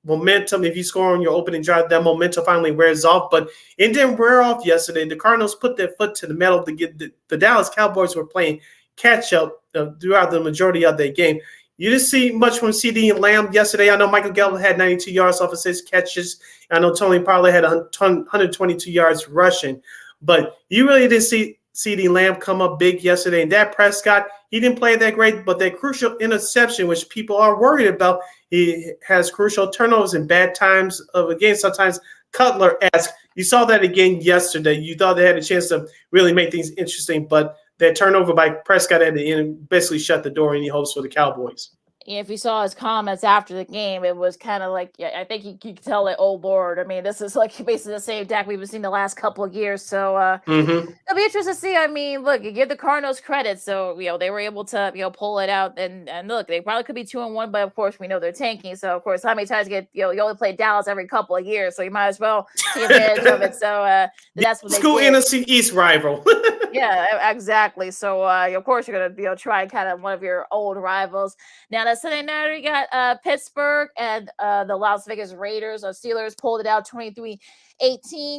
momentum, if you score on your opening drive, that momentum finally wears off. But it didn't wear off yesterday. The Cardinals put their foot to the metal to get the Dallas Cowboys were playing catch-up throughout the majority of their game. You didn't see much from CeeDee Lamb yesterday. I know Michael Gallup had 92 yards off of 6 catches. I know Tony Pollard had 122 yards rushing. But you really didn't see CeeDee Lamb come up big yesterday. And Dak Prescott, he didn't play that great, but that crucial interception, which people are worried about, he has crucial turnovers in bad times of a game. Sometimes Cutler-esque. You saw that again yesterday. You thought they had a chance to really make things interesting, but that turnover by Prescott at the end basically shut the door any hopes for the Cowboys. If you saw his comments after the game, it was kind of like, I think you could tell that, oh, Lord. I mean, this is like basically the same Dak we've been seeing the last couple of years. So it'll be interesting to see. I mean, look, you give the Cardinals credit. So, they were able to, pull it out. And look, they probably could be 2-1, but of course, we know they're tanking. So, of course, how many times you only play Dallas every couple of years. So you might as well take advantage of it. So that's what they School did. NFC East rival. Yeah, exactly. So, of course, you're going to try kind of one of your old rivals. Now, the Sunday night, we got Pittsburgh and the Las Vegas Raiders. Steelers pulled it out 23-18.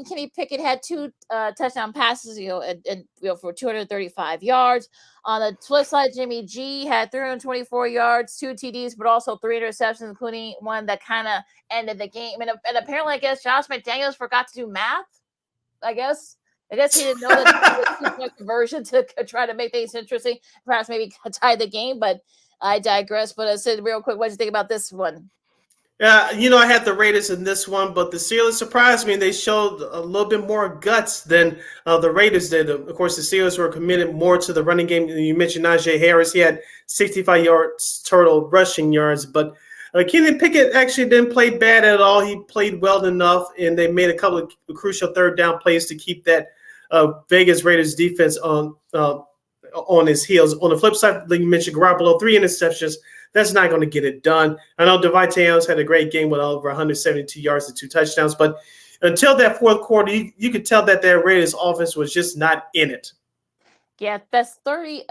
Kenny Pickett had 2 touchdown passes, and for 235 yards. On the flip side, Jimmy G had 324 yards, 2 TDs, but also 3 interceptions, including one that kind of ended the game. And apparently, I guess Josh McDaniels forgot to do math, I guess he didn't know that it was conversion to try to make things interesting. Perhaps maybe tie the game, but I digress. But I said real quick, what did you think about this one? I had the Raiders in this one, but the Steelers surprised me. They showed a little bit more guts than the Raiders did. Of course, the Steelers were committed more to the running game. You mentioned Najee Harris. He had 65 yards total rushing yards, but Kenny Pickett actually didn't play bad at all. He played well enough, and they made a couple of crucial third down plays to keep that Vegas Raiders defense on his heels. On the flip side, like you mentioned, Garoppolo, 3 interceptions, That's not going to get it done. I know Devontae Adams had a great game with over 172 yards and 2 touchdowns, but until that fourth quarter, you could tell that their Raiders offense was just not in it. Yeah, that's 30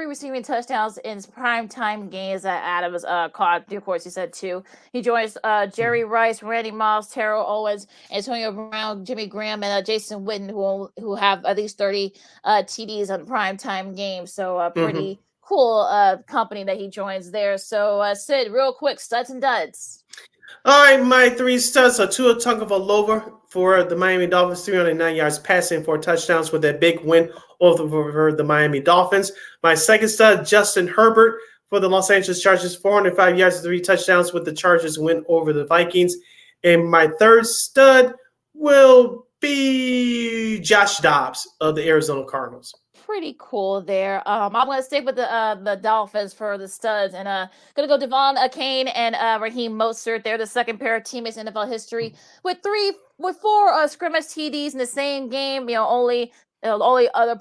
receiving touchdowns in his primetime games that Adams caught. Of course, he said 2. He joins Jerry Rice, Randy Moss, Terrell Owens, Antonio Brown, Jimmy Graham, and Jason Witten, who have at least 30 TDs on primetime games. So pretty cool company that he joins there. So Sid, real quick, studs and duds. All right, my 3 studs are Tua Tagovailoa for the Miami Dolphins, 309 yards passing, 4 touchdowns with that big win over the Miami Dolphins. My second stud, Justin Herbert for the Los Angeles Chargers, 405 yards and 3 touchdowns with the Chargers win over the Vikings. And my third stud will be Josh Dobbs of the Arizona Cardinals. Pretty cool there. I'm going to stick with the Dolphins for the studs, and going to go Devon Achane and Raheem Mostert. They're the second pair of teammates in NFL history with 4 scrimmage TDs in the same game. Only other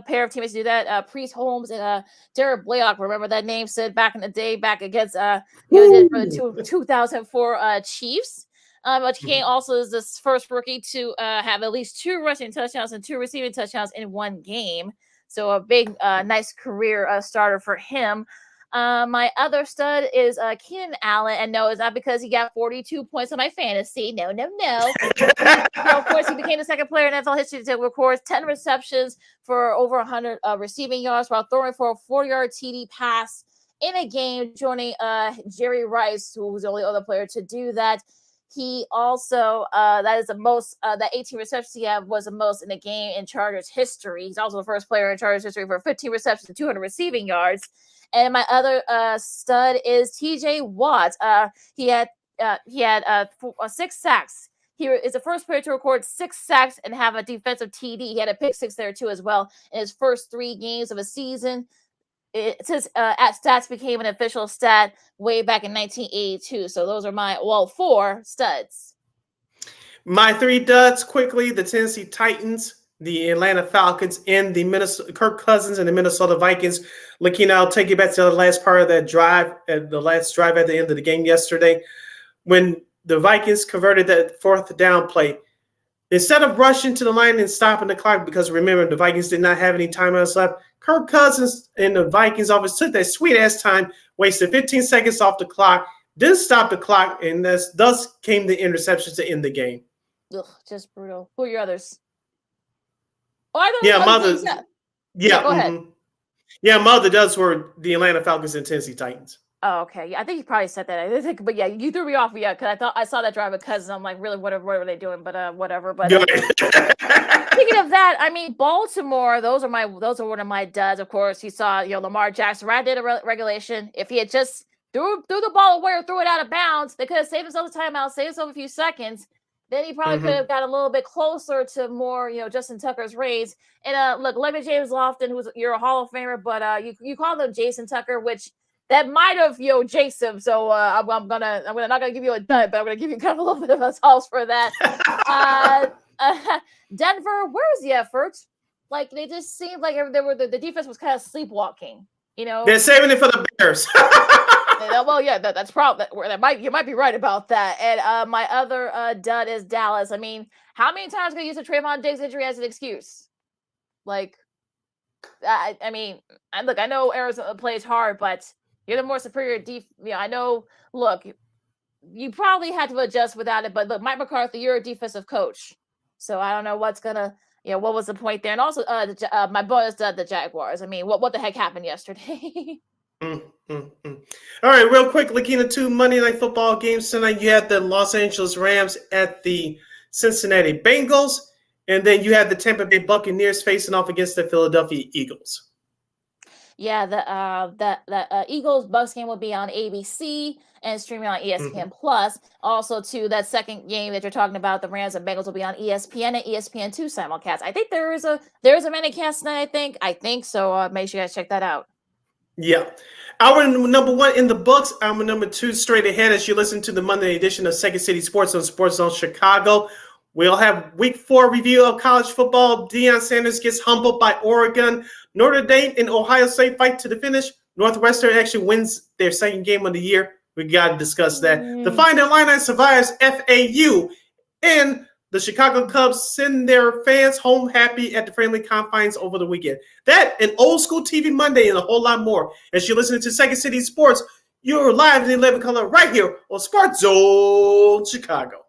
pair of teammates do that. Priest Holmes and Derek Blaylock. Remember that name, said back in the day, back against did for the 2004 Chiefs. Achane also is the first rookie to have at least 2 rushing touchdowns and 2 receiving touchdowns in one game. So a big, nice career starter for him. My other stud is Keenan Allen, and no, it's not because he got 42 points on my fantasy. No. Of course, he became the second player in NFL history to record 10 receptions for over 100 receiving yards while throwing for a 4-yard TD pass in a game, joining Jerry Rice, who was the only other player to do that. He also, that is the most, that 18 receptions he had was the most in a game in Chargers history. He's also the first player in Chargers history for 15 receptions and 200 receiving yards. And my other stud is TJ Watt. He had 6 sacks. He is the first player to record 6 sacks and have a defensive TD. He had a pick 6 there too as well in his first 3 games of a season. It says at stats became an official stat way back in 1982. So those are my 4 studs. My 3 duds quickly: the Tennessee Titans, the Atlanta Falcons, and the Kirk Cousins and the Minnesota Vikings. Lakina, I'll take you back to the last part of that drive, the last drive at the end of the game yesterday, when the Vikings converted that 4th down play. Instead of rushing to the line and stopping the clock, because remember, the Vikings did not have any timeouts left, Kirk Cousins and the Vikings office took that sweet-ass time, wasted 15 seconds off the clock, didn't stop the clock, and thus came the interceptions to end the game. Ugh, just brutal. Who are your others? Oh, I don't Yeah, know. mother. Yeah, go ahead. Yeah, my other duds were the Atlanta Falcons and Tennessee Titans. Oh, okay. Yeah, I think you probably said that. But yeah, you threw me off. Yeah, because I saw that drive with Cousins. I'm like, really, what are they doing? But whatever. But speaking of that, I mean, Baltimore. Those are one of my duds. Of course, you saw Lamar Jackson right at the regulation. If he had just threw the ball away or threw it out of bounds, they could have saved himself a timeout, saved himself a few seconds. Then he probably could have got a little bit closer to more, Justin Tucker's raise. And look, Levy James Lofton, you're a Hall of Famer, but you call him Jason Tucker, which. That might have, Jason. So I'm not gonna give you a dud, but I'm gonna give you kind of a little bit of a sauce for that. Denver, where's the effort? Like they just seemed like the defense was kind of sleepwalking. They're saving it for the Bears. Well, yeah, that's probably you might be right about that. And my other dud is Dallas. I mean, how many times can you use a Trayvon Diggs injury as an excuse? Like, I mean, I know Arizona plays hard, but you're the more superior I know. Look, you probably had to adjust without it, but look, Mike McCarthy, you're a defensive coach, so I don't know what's gonna, what was the point there? And also, my bonus dud, the Jaguars. I mean, what the heck happened yesterday? All right, real quick, looking at 2 Monday Night Football games tonight. You had the Los Angeles Rams at the Cincinnati Bengals, and then you had the Tampa Bay Buccaneers facing off against the Philadelphia Eagles. Yeah, the Eagles Bucks game will be on ABC and streaming on ESPN Plus. Also, too, that second game that you're talking about, the Rams and Bengals, will be on ESPN and ESPN2 simulcast. I think there is a minicast tonight. I think so. Make sure you guys check that out. Yeah, our number 1 in the books. Our number 2 straight ahead as you listen to the Monday edition of Second City Sports on Sports Zone Chicago. We'll have Week 4 review of college football. Deion Sanders gets humbled by Oregon. Notre Dame and Ohio State fight to the finish. Northwestern actually wins their second game of the year. We got to discuss that. The Fighting Illini survives FAU, and the Chicago Cubs send their fans home happy at the friendly confines over the weekend. That and Old School TV Monday and a whole lot more. As you're listening to Second City Sports, you're live in 11 color right here on Sports Zone Chicago.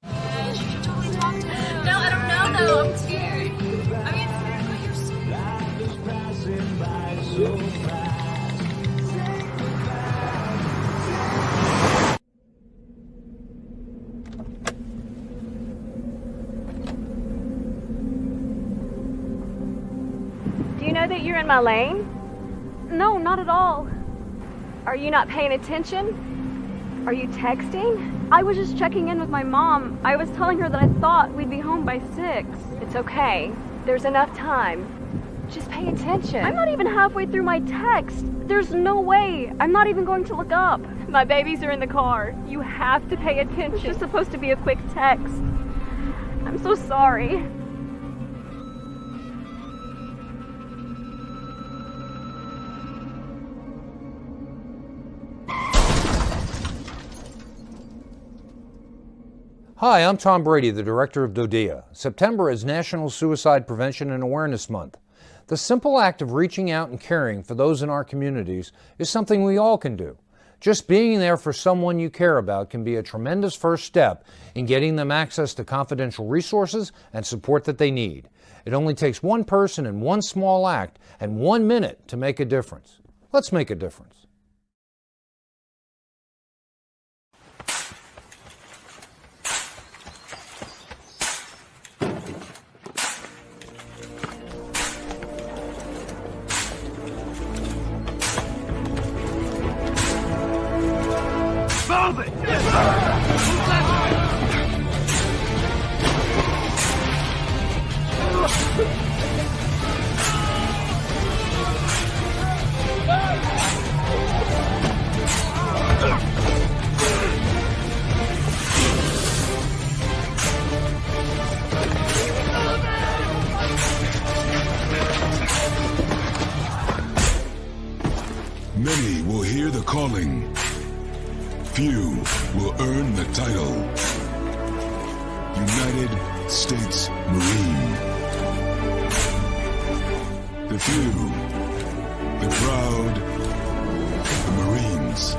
No, I don't know, though. I'm scared. I mean, you're Do you know that you're in my lane? No, not at all. Are you not paying attention? Are you texting? I was just checking in with my mom. I was telling her that I thought we'd be home by 6. It's okay. There's enough time. Just pay attention. I'm not even halfway through my text. There's no way. I'm not even going to look up. My babies are in the car. You have to pay attention. It's just supposed to be a quick text. I'm so sorry. Hi, I'm Tom Brady, the director of DODEA. September is National Suicide Prevention and Awareness Month. The simple act of reaching out and caring for those in our communities is something we all can do. Just being there for someone you care about can be a tremendous first step in getting them access to confidential resources and support that they need. It only takes one person and one small act and 1 minute to make a difference. Let's make a difference. Move it! Many will hear the calling. Few will earn the title. United States Marine. The few, the proud, the Marines.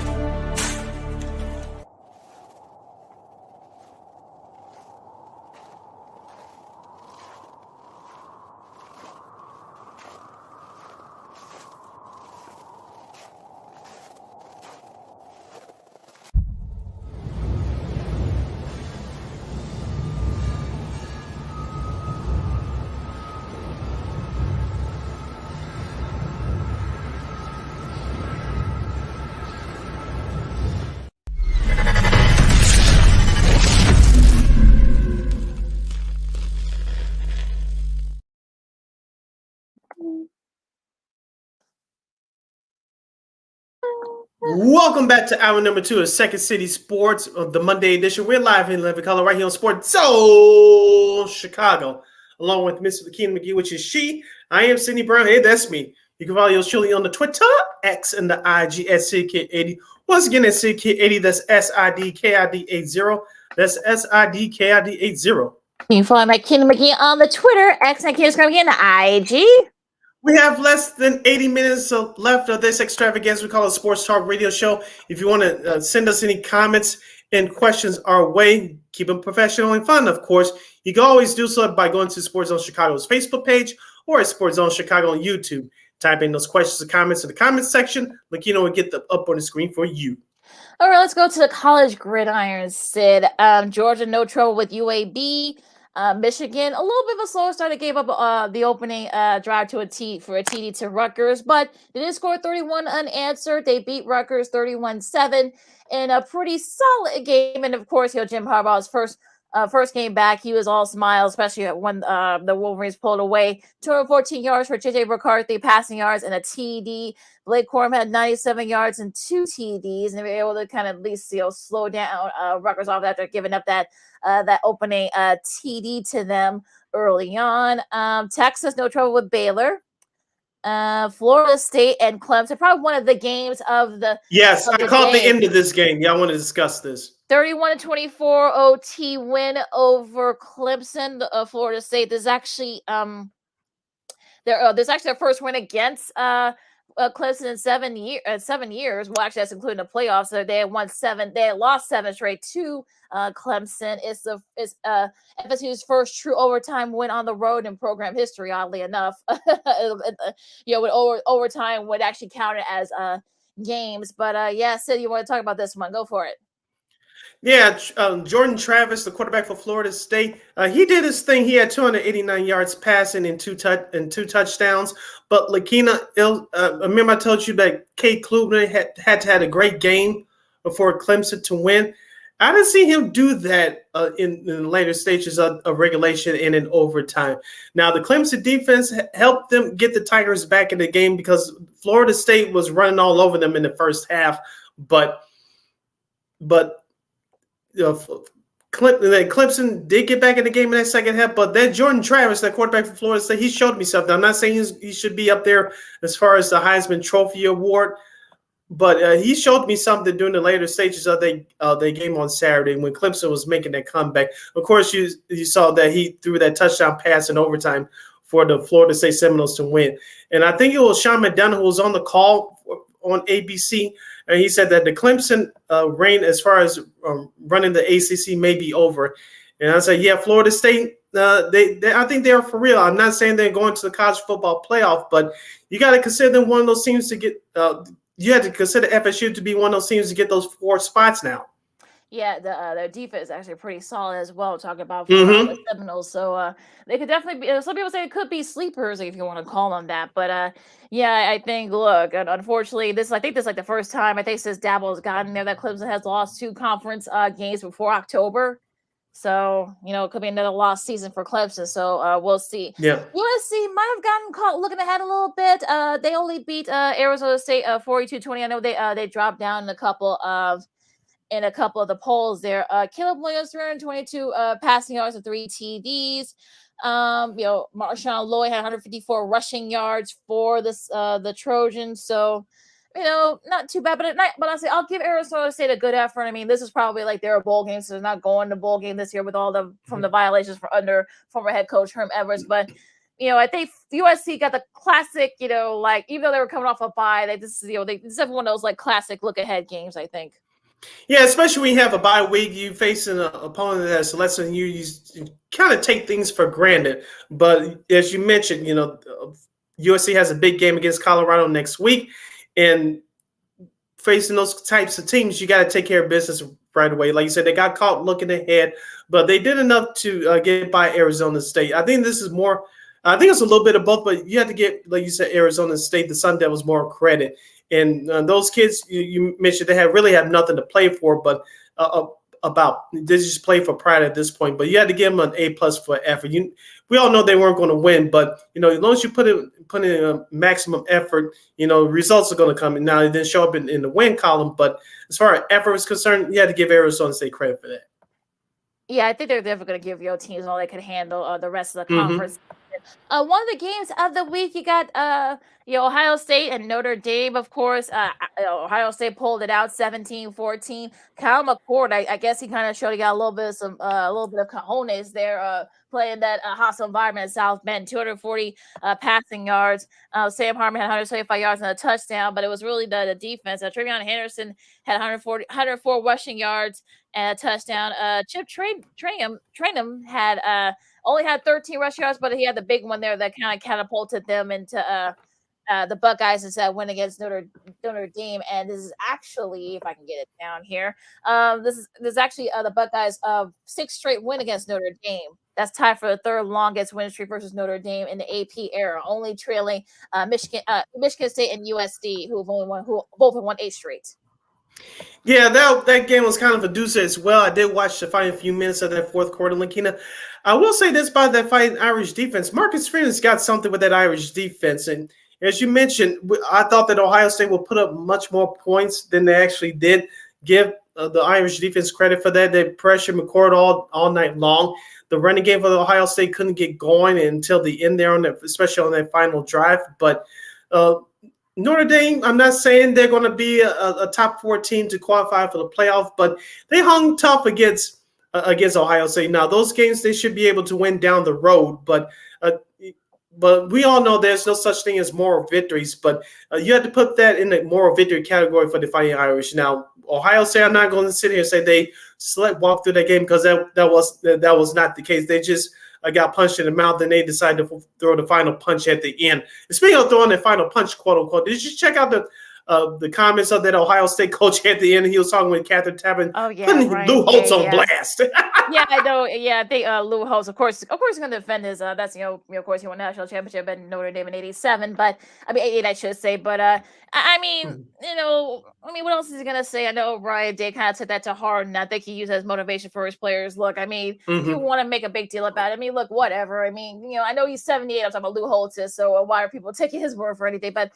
Welcome back to hour number 2 of Second City Sports of the Monday edition. We're live in living color right here on Sports Zone Chicago, along with Miss Keena McGee, which is she. I am Sydney Brown. Hey, that's me. You can follow yours truly on the Twitter, X, and the IG at SidKid80. Once again, at SidKid80. That's SIDKID80. That's SIDKID80. You can follow my Keena McGee on the Twitter, X, and Keena McGee on the IG. We have less than 80 minutes left of this extravaganza we call a Sports Talk Radio Show. If you want to send us any comments and questions our way, keep them professional and fun, of course. You can always do so by going to Sports Zone Chicago's Facebook page or at Sports Zone Chicago on YouTube. Type in those questions and comments in the comments section. Lakino will get them up on the screen for you. All right, let's go to the college gridiron, Sid. Georgia, no trouble with UAB. Michigan, a little bit of a slower start. They gave up the opening drive to a TD to Rutgers, but they did score 31 unanswered. They beat Rutgers 31-7 in a pretty solid game. And of course, Jim Harbaugh's first game back, he was all smiles, especially when the Wolverines pulled away. 214 yards for J.J. McCarthy, passing yards, and a TD. Blake Corum had 97 yards and 2 TDs, and they were able to kind of at least slow down Rutgers off after giving up that opening TD to them early on. Texas, no trouble with Baylor. Florida State and Clemson, probably one of the games of the Yes, of I the caught the day. end of this game. Y'all want to discuss this? 31-24 OT win over Clemson. Florida State. There's actually there's actually their first win against Clemson in 7 years. Well, actually, that's including the playoffs. So they had lost 7 straight to Clemson. It's FSU's first true overtime win on the road in program history. Oddly enough, when overtime would actually count it as games. But yeah, Sid, you want to talk about this one? Go for it. Yeah, Jordan Travis, the quarterback for Florida State, he did his thing. He had 289 yards passing and two touchdowns. But Lakina, remember I told you that Kate Klubner had to have a great game for Clemson to win. I didn't see him do that in the later stages of regulation and in overtime. Now, the Clemson defense helped them get the Tigers back in the game because Florida State was running all over them in the first half. But Clemson did get back in the game in that second half, but that Jordan Travis, that quarterback for Florida State, he showed me something. I'm not saying he should be up there as far as the Heisman Trophy award, but he showed me something during the later stages of the game on Saturday when Clemson was making that comeback. Of course, you saw that he threw that touchdown pass in overtime for the Florida State Seminoles to win. And I think it was Sean McDonough who was on the call on ABC, and he said that the Clemson reign as far as running the ACC may be over. And I said, yeah, Florida State, I think they're for real. I'm not saying they're going to the college football playoff, but you got to consider them one of those teams to get you had to consider FSU to be one of those teams to get those 4 spots now. Yeah, their defense is actually pretty solid as well. Talking about the Seminoles, so they could definitely be. Some people say it could be sleepers if you want to call them that. But yeah, I think. Look, unfortunately, I think this is like the first time I think since Dabble has gotten there that Clemson has lost 2 conference games before October. So it could be another lost season for Clemson. So we'll see. Yeah, USC might have gotten caught looking ahead a little bit. They only beat Arizona State 42-20. I know they dropped down in a couple of the polls there. Caleb Williams, 322 passing yards and 3 TDs. Marshawn Lloyd had 154 rushing yards for the Trojans. So, not too bad. But I say I'll give Arizona State a good effort. I mean, this is probably like their bowl game, so they're not going to bowl game this year with all the violations under former head coach Herm Edwards. But I think USC got the classic, even though they were coming off a bye, this is one of those like classic look ahead games, I think. Yeah, especially when you have a bye week, you face an opponent that's less than you kind of take things for granted. But as you mentioned, USC has a big game against Colorado next week, and facing those types of teams, you got to take care of business right away. Like you said, they got caught looking ahead, but they did enough to get by Arizona State. I think this is more. I think it's a little bit of both, but you have to get, like you said, Arizona State, the Sun Devils, more credit. And those kids you mentioned, they really have nothing to play for, but they just play for pride at this point. But you had to give them an A+ for effort. We all know they weren't going to win, but as long as you put in a maximum effort, results are going to come. Now it didn't show up in the win column, but as far as effort is concerned, you had to give Arizona State credit for that. Yeah, I think they're definitely going to give your teams all they could handle the rest of the conference. One of the games of the week, you got Ohio State and Notre Dame, of course. Ohio State pulled it out 17-14. Kyle McCord, I guess he kind of showed he got a little bit of cojones there, playing that hostile environment in South Bend. 240 passing yards. Sam Harmon had 125 yards and a touchdown, but it was really the defense. Trevion Henderson had 104 rushing yards and a touchdown. Chip Trainum had only had 13 rush yards, but he had the big one there that kind of catapulted them into the Buckeyes and said win against Notre Dame. And this is actually, if I can get it down here, this is actually the Buckeyes' 6th straight win against Notre Dame. That's tied for the 3rd longest win streak versus Notre Dame in the AP era, only trailing Michigan State and USD, who both have won 8 straight. Yeah, that game was kind of a doozy as well. I did watch the final few minutes of that 4th quarter, Lakina. I will say this about that fighting Irish defense. Marcus Freeman's got something with that Irish defense. And as you mentioned, I thought that Ohio State would put up much more points than they actually did. Give the Irish defense credit for that. They pressured McCord all night long. The running game for Ohio State couldn't get going until the end there, especially on that final drive. But Notre Dame, I'm not saying they're going to be a top 4 team to qualify for the playoff, but they hung tough against Ohio State. Now, those games they should be able to win down the road, but we all know there's no such thing as moral victories. But you have to put that in the moral victory category for the Fighting Irish. Now, Ohio State, I'm not going to sit here and say they walk through that game because that was not the case. They just got punched in the mouth, and they decided to throw the final punch at the end. And speaking of throwing the final punch, quote unquote, did you check out the comments of that Ohio State coach at the end? He was talking with Catherine Tappan, putting Lou Holtz on blast. Yeah, I know. Yeah, I think Lou Holtz, of course, he's going to defend his. That's of course, he won national championship at Notre Dame in '87, but I mean '88, I should say. But I mean, what else is he going to say? I know Ryan Day kind of took that to heart, and I think he used it as motivation for his players. Look, I mean, if you want to make a big deal about it, I mean, look, whatever. I mean, I know he's 78. I'm talking about Lou Holtz is, so why are people taking his word for anything? But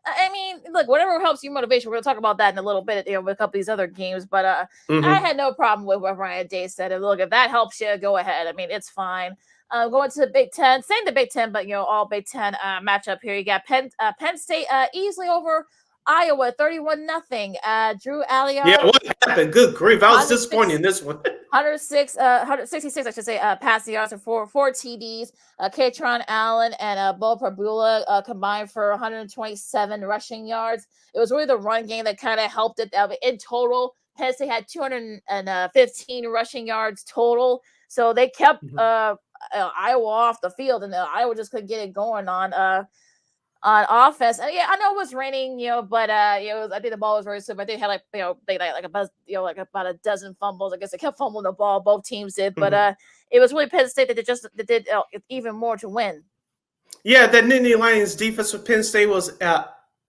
I mean, look, whatever helps you motivation. We're going to talk about that in a little bit, with a couple of these other games. But I had no problem with what Ryan Day said. And look, if that helps you, go ahead. I mean, it's fine. Going to the Big Ten, saying the Big Ten, but all Big Ten matchup here. You got Penn State easily over Iowa, 31-0. Drew Alliar. Yeah, what happened? Good grief! I was disappointed in this one. 166, I should say, passing yards and four TDs. Katron Allen and Bo Prabula combined for 127 rushing yards. It was really the run game that kind of helped it. In total, Penn State had 215 rushing yards total. So they kept Iowa off the field, and Iowa just couldn't get it going on offense. Yeah, I know it was raining, but I think the ball was very slim. I think they had about a dozen fumbles. I guess they kept fumbling the ball. Both teams did, but it was really Penn State that did even more to win. Yeah, that Nittany Lions defense for Penn State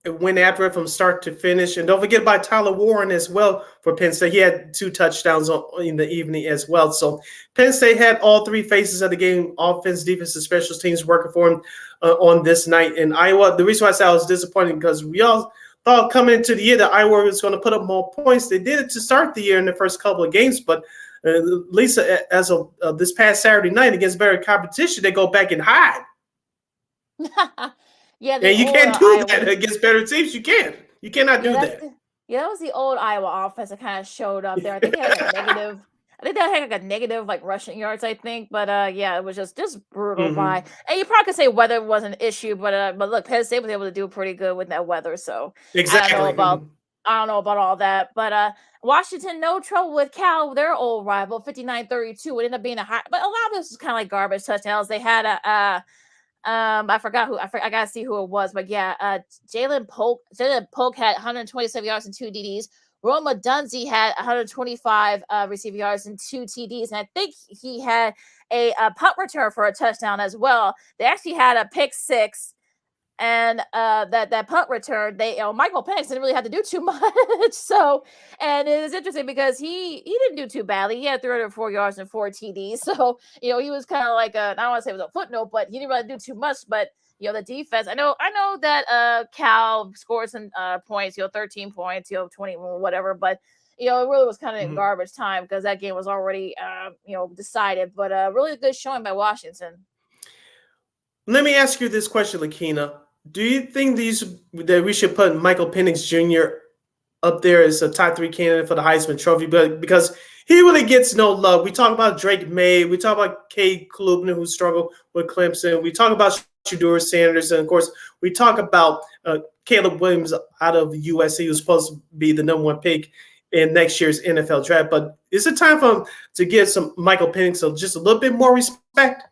went after it from start to finish. And don't forget about Tyler Warren as well for Penn State. He had 2 touchdowns in the evening as well. So Penn State had all 3 phases of the game, offense, defense, and special teams working for him on this night. In Iowa, the reason why I said I was disappointed because we all thought coming into the year that Iowa was going to put up more points. They did it to start the year in the first couple of games, but at least as of this past Saturday night against better competition, they go back and hide. Yeah, and you can't do that against better teams. You can't. You cannot do that. That was the old Iowa offense that kind of showed up there. I think they had a negative. I think they had a negative rushing yards. I think, but yeah, it was just brutal. And you probably could say weather was an issue, but look, Penn State was able to do pretty good with that weather. So exactly. I don't know about all that, but Washington, no trouble with Cal, their old rival, 59-32. It ended up being a high, but a lot of this was kind of like garbage touchdowns. They had I forgot who. I gotta see who it was, but yeah, Jalen Polk had 127 yards and 2 DDs. Roma Dunzy had 125 receiving yards and 2 TDs, and I think he had a punt return for a touchdown as well. They actually had a pick 6, and that punt return, Michael Penix didn't really have to do too much. So, and it is interesting because he didn't do too badly. He had 304 yards and 4 TDs. So, he was kind of like I don't want to say it was a footnote, but he didn't really do too much. But the defense, I know that Cal scored some points, 13 points, 20, whatever. But it really was kind of in garbage time because that game was already decided. But really good showing by Washington. Let me ask you this question, Lakina. Do you think that we should put Michael Penix Jr. up there as a top 3 candidate for the Heisman Trophy? But because he really gets no love. We talk about Drake May. We talk about Cade Klubner, who struggled with Clemson. We talk about Shedeur Sanders. And, of course, we talk about Caleb Williams out of USC, who's supposed to be the number 1 pick in next year's NFL draft. But is it time for him to give some Michael Penix just a little bit more respect?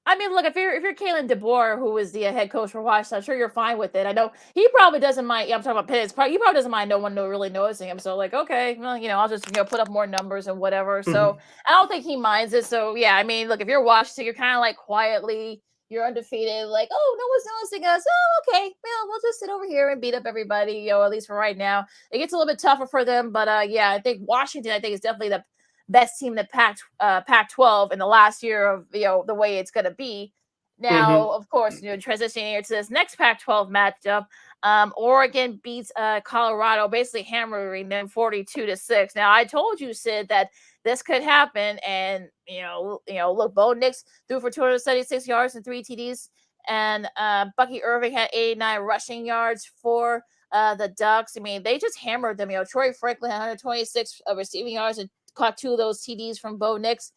I mean, look, if you're Kalen DeBoer, who is the head coach for Washington, I'm sure you're fine with it. I know he probably doesn't mind. Yeah, I'm talking about Penix. He probably doesn't mind no one really noticing him. So, okay, well, I'll just put up more numbers and whatever. So I don't think he minds it. So yeah, I mean, look, if you're Washington, you're kind of quietly, you're undefeated, oh, no one's noticing us. Oh, okay, well, we'll just sit over here and beat up everybody. At least for right now, it gets a little bit tougher for them. But yeah, I think Washington, is definitely the best team in the Pac-12 in the last year of the way it's going to be. Now, of course, transitioning here to this next Pac-12 matchup, Oregon beats Colorado, basically hammering them 42-6. Now, I told you, Sid, that this could happen, and look, Bo Nix threw for 276 yards and 3 TDs, And Bucky Irving had 89 rushing yards for the Ducks. I mean, they just hammered them. Troy Franklin had 126 receiving yards and caught 2 of those TDs from Bo Nix.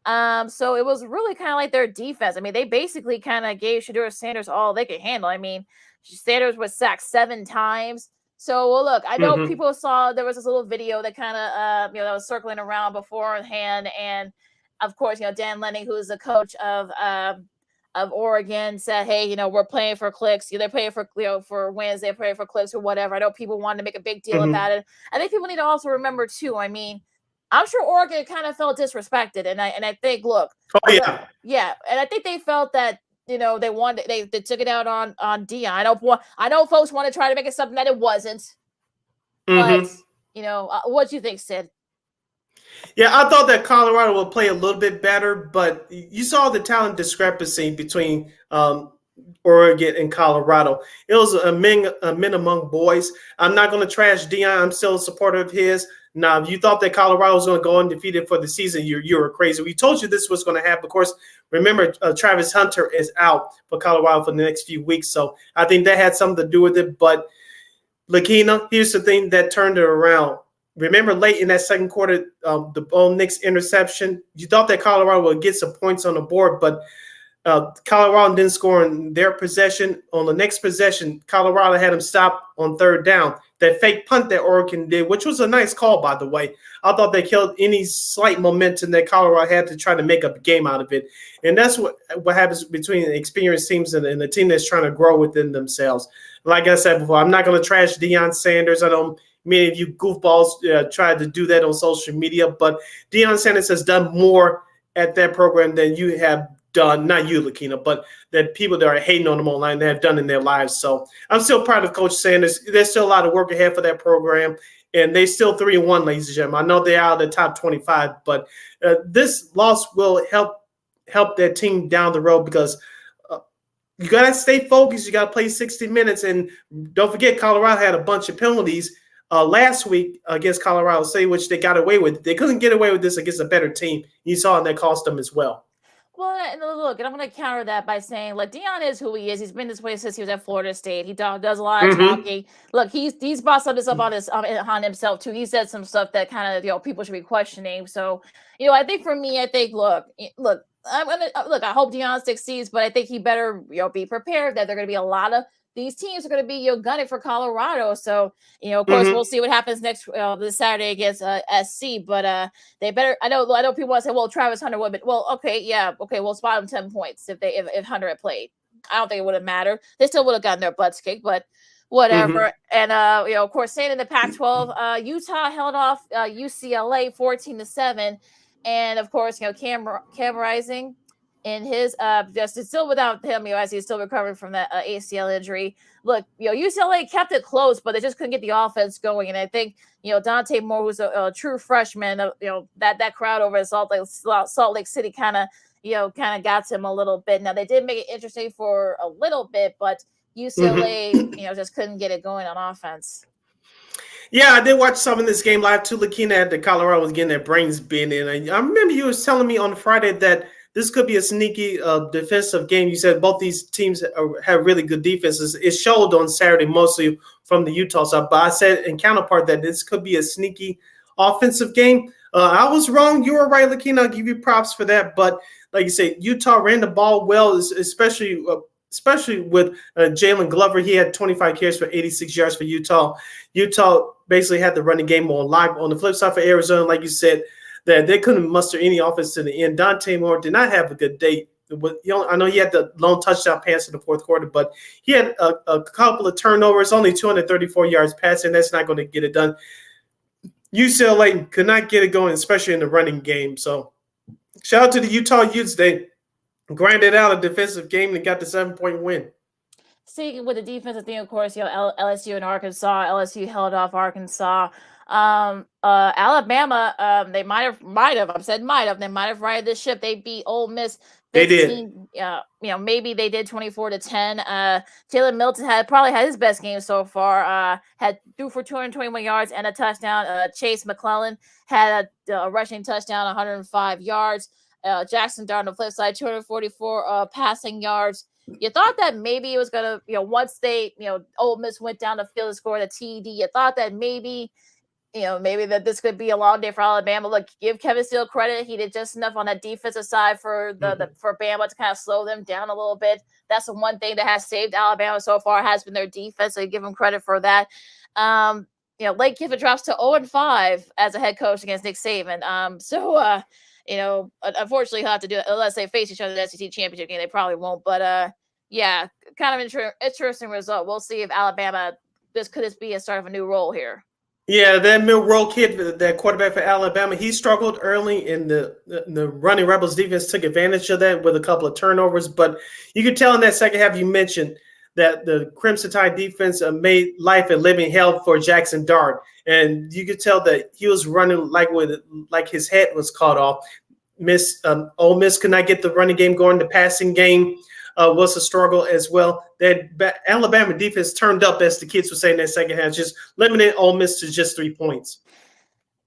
So it was really kind of like their defense. I mean, they basically kind of gave Shedeur Sanders all they could handle. I mean, Sanders was sacked 7 times. So, well, look, I know people saw there was this little video that kind of, that was circling around beforehand. And of course, Dan Lenning, who is the coach of Oregon, said, hey, we're playing for clicks. They're playing for, for wins. They're playing for clicks or whatever. I know people wanted to make a big deal about it. I think people need to also remember too, I mean, I'm sure Oregon kind of felt disrespected. And I think, look. Oh, yeah. Yeah. And I think they felt that, they took it out on Deion. I know folks want to try to make it something that it wasn't. But, what do you think, Sid? Yeah, I thought that Colorado would play a little bit better, but you saw the talent discrepancy between Oregon and Colorado. It was a men among boys. I'm not going to trash Deion. I'm still a supporter of his. Now, if you thought that Colorado was going to go undefeated for the season, you were crazy. We told you this was going to happen. Of course, remember, Travis Hunter is out for Colorado for the next few weeks, so I think that had something to do with it. But, Lakina, here's the thing that turned it around. Remember late in that second quarter, the Bo Nix interception, you thought that Colorado would get some points on the board, but Colorado didn't score in their possession. On the next possession, Colorado had them stop on third down. That fake punt that Oregon did, which was a nice call, by the way. I thought they killed any slight momentum that Colorado had to try to make a game out of it. And that's what happens between experienced teams and the team that's trying to grow within themselves. Like I said before, I'm not going to trash Deion Sanders. I know many of you goofballs tried to do that on social media, but Deion Sanders has done more at that program than you have done, not you, Lakina, but that people that are hating on them online that have done in their lives. So I'm still proud of Coach Sanders. There's still a lot of work ahead for that program, and they still 3-1, ladies and gentlemen. I know they're out of the top 25, but this loss will help that team down the road because you got to stay focused. You got to play 60 minutes, and don't forget Colorado had a bunch of penalties last week against Colorado State, which they got away with. They couldn't get away with this against a better team. You saw, and that cost them as well. Well, and look, and I'm going to counter that by saying, like, Deion is who he is. He's been this way since he was at Florida State. He does a lot of talking. Look, he's brought some of this up on himself too. He said some stuff that kind of people should be questioning. So, I think for me, look. I hope Deion succeeds, but I think he better be prepared that there are going to be a lot of these teams are going to be gunning for Colorado. So, of course, we'll see what happens next this Saturday against SC. But they better. I know people want to say, well, Travis Hunter would, but well, okay, we'll spot him 10 points if Hunter had played. I don't think it would have mattered. They still would have gotten their butts kicked, but whatever. And of course, staying in the Pac-12, Utah held off UCLA 14-7, and of course, Cam Rising. In his just still without him, as he's still recovering from that ACL injury. Look, UCLA kept it close, but they just couldn't get the offense going. And I think Dante Moore, who's a true freshman, that crowd over at Salt Lake City kind of got to him a little bit. Now they did make it interesting for a little bit, but UCLA just couldn't get it going on offense. Yeah, I did watch some of this game live too. Lakina at the Colorado was getting their brains beat in. I remember you was telling me on Friday that this could be a sneaky defensive game. You said both these teams have really good defenses. It showed on Saturday mostly from the Utah side, but I said in counterpart that this could be a sneaky offensive game. I was wrong. You were right, Lakina. I'll give you props for that. But like you say, Utah ran the ball well, especially with Jalen Glover. He had 25 carries for 86 yards for Utah. Utah basically had the running game on live. On the flip side for Arizona, like you said, that they couldn't muster any offense to the end. Dante Moore did not have a good day. I know he had the lone touchdown pass in the fourth quarter, but he had a couple of turnovers, only 234 yards passing. That's not going to get it done. UCLA could not get it going, especially in the running game. So shout out to the Utah Utes. They grinded out a defensive game and got the 7-point win. Speaking with the defensive thing, of course, LSU and Arkansas. LSU held off Arkansas. Alabama, they might have. They might have righted this ship. They beat Ole Miss 15. They did. Maybe they did 24-10. Jalen Milton probably had his best game so far. Threw for 221 yards and a touchdown. Chase McClellan had a rushing touchdown, 105 yards. Jackson Dart on the flip side, 244 passing yards. You thought that maybe it was gonna, once they, Ole Miss went down the field and scored a TD, you thought that maybe that this could be a long day for Alabama. Look, give Kevin Steele credit. He did just enough on that defensive side for for Bama to kind of slow them down a little bit. That's the one thing that has saved Alabama so far has been their defense. So you give them credit for that. Lane Kiffin drops to 0-5 as a head coach against Nick Saban. Unfortunately he'll have to do it unless they face each other in the SEC championship game. They probably won't. But yeah, kind of interesting result. We'll see if Alabama could this be a start of a new role here. Yeah, that Milroe kid, that quarterback for Alabama, he struggled early, and the running Rebels defense took advantage of that with a couple of turnovers. But you could tell in that second half, you mentioned that the Crimson Tide defense made life a living hell for Jackson Dart, and you could tell that he was running like his head was caught off. Ole Miss could not get the running game going. The passing game was a struggle as well. That Alabama defense turned up, as the kids would say in that second half, just limited Ole Miss to just 3 points.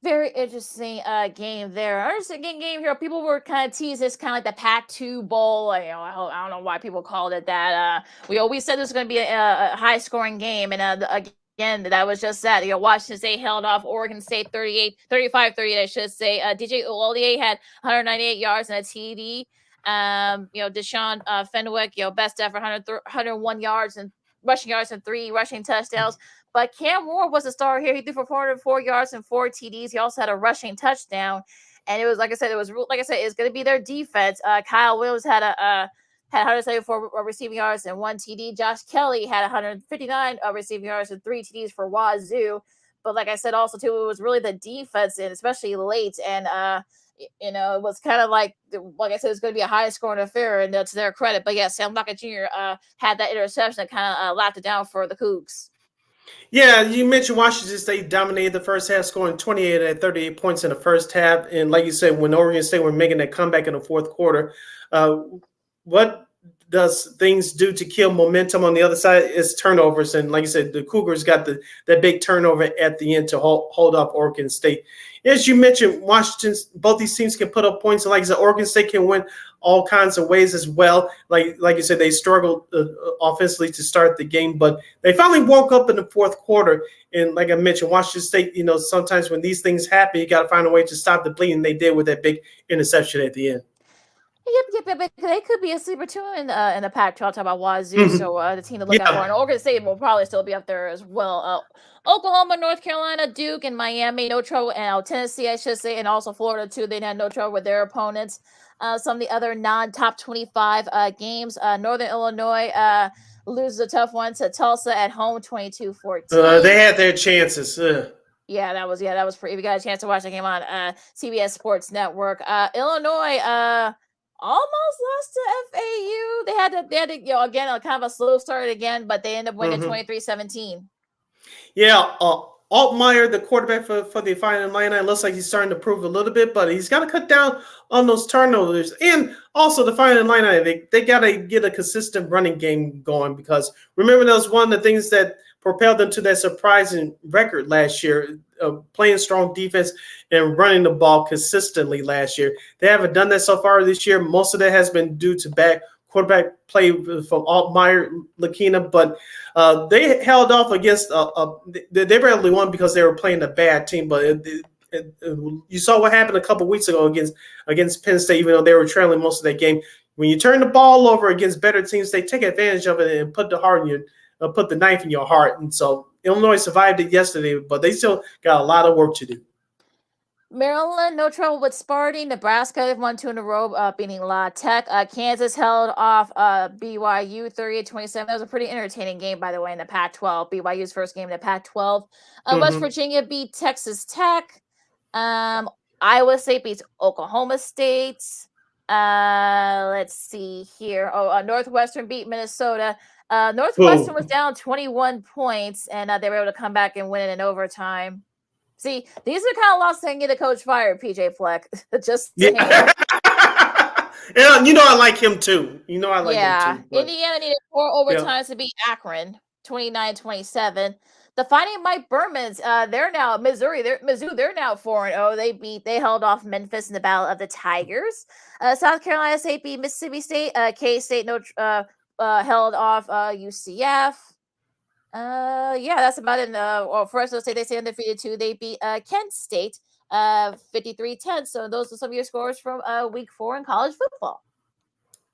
Very interesting game there. Interesting game here. People were kind of teased this kind of like the Pac-2 Bowl. I don't know why people called it that. We always said this was going to be a high-scoring game, and again, that was just that. Washington State held off Oregon State 35-38, I should say. DJ Uwolde had 198 yards and a TD. Deshaun Fenwick, best ever, 101 yards and rushing yards and 3 rushing touchdowns. But Cam Moore was a star here. He threw for 404 yards and 4 TDs. He also had a rushing touchdown. And it was, like I said, it's going to be their defense. Kyle Williams had 174 receiving yards and 1 TD. Josh Kelly had 159 receiving yards and 3 TDs for Wazoo. But like I said, also too, it was really the defense, and especially late. And it was kind of like I said, it's going to be a high scoring affair, and that's their credit. But yeah, Sam Lockett Jr. Had that interception that kind of locked it down for the Cougs. Yeah, you mentioned Washington State dominated the first half, scoring 28 at 38 points in the first half. And like you said, when Oregon State were making that comeback in the fourth quarter, what does things do to kill momentum on the other side is turnovers. And like you said, the Cougars got that big turnover at the end to hold up Oregon State. As you mentioned, both these teams can put up points. And like I said, Oregon State can win all kinds of ways as well. Like you said, they struggled offensively to start the game, but they finally woke up in the fourth quarter. And like I mentioned, Washington State, sometimes when these things happen, you got to find a way to stop the bleeding. They did with that big interception at the end. Yep. They could be a sleeper too in the Pac-12. Talking about Wazoo, so the team to look out for. And Oregon State will probably still be up there as well. Oklahoma, North Carolina, Duke, and Miami, no trouble. And Tennessee, I should say, and also Florida too. They had no trouble with their opponents. Some of the other non-top 25 games. Northern Illinois loses a tough one to Tulsa at home, 22-14. They had their chances. Yeah, that was pretty. If you got a chance to watch that game on CBS Sports Network, Illinois. Almost lost to FAU. They had to again, kind of a slow start again, but they end up winning 23-17. Yeah, Altmaier, the quarterback for the Fighting Illini, looks like he's starting to prove a little bit, but he's got to cut down on those turnovers. And also the Fighting Illini, they got to get a consistent running game going, because remember, that was one of the things that propelled them to that surprising record last year, playing strong defense and running the ball consistently last year. They haven't done that so far this year. Most of that has been due to bad quarterback play from Altmaier, Lakina, but they held off against they barely won because they were playing a bad team. But you saw what happened a couple weeks ago against Penn State, even though they were trailing most of that game. When you turn the ball over against better teams, they take advantage of it and put the knife in your heart. And so Illinois survived it yesterday, but they still got a lot of work to do. Maryland, no trouble with Sparty. Nebraska, they've won 2 in a row, beating La Tech. Kansas held off BYU 38-27. That was a pretty entertaining game, by the way, in the Pac-12. BYU's first game in the Pac-12. West Virginia beat Texas Tech. Iowa State beats Oklahoma State. Let's see here. Northwestern beat Minnesota. Northwestern was down 21 points, and they were able to come back and win it in overtime. See, these are kind of losses that can get a coach fired, PJ Fleck. Just yeah. And I like him too. Him too. But Indiana needed 4 overtimes to beat Akron, 29-27. The Fighting Mike Bermans, they're now Missouri. They're now 4-0. They held off Memphis in the Battle of the Tigers. South Carolina State beat Mississippi State. K-State held off UCF. Yeah, that's about it. Well, first, let's say they stay undefeated too. They beat Kent State 53-10. So those are some of your scores from week 4 in college football.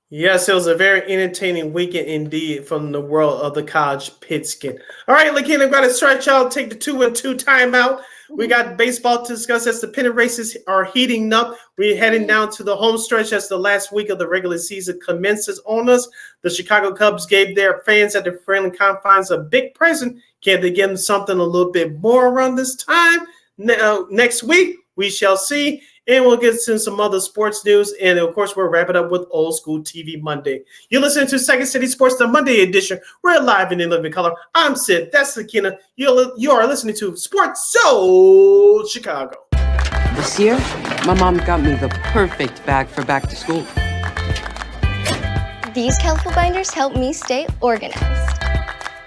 Yes, it was a very entertaining weekend indeed from the world of the college pigskin. All right, Lakeem, I'm going to stretch out, take the 2-2 timeout. We got baseball to discuss as the pennant races are heating up. We're heading down to the home stretch as the last week of the regular season commences on us. The Chicago Cubs gave their fans at the friendly confines a big present. Can they give them something a little bit more around this time? Next week, we shall see. And we'll get to some other sports news. And, of course, we'll wrap it up with Old School TV Monday. You're listening to Second City Sports, the Monday edition. We're live and in living color. I'm Sid. That's Lakina. You are listening to Sports Soul Chicago. This year, my mom got me the perfect bag for back to school. These colorful binders help me stay organized.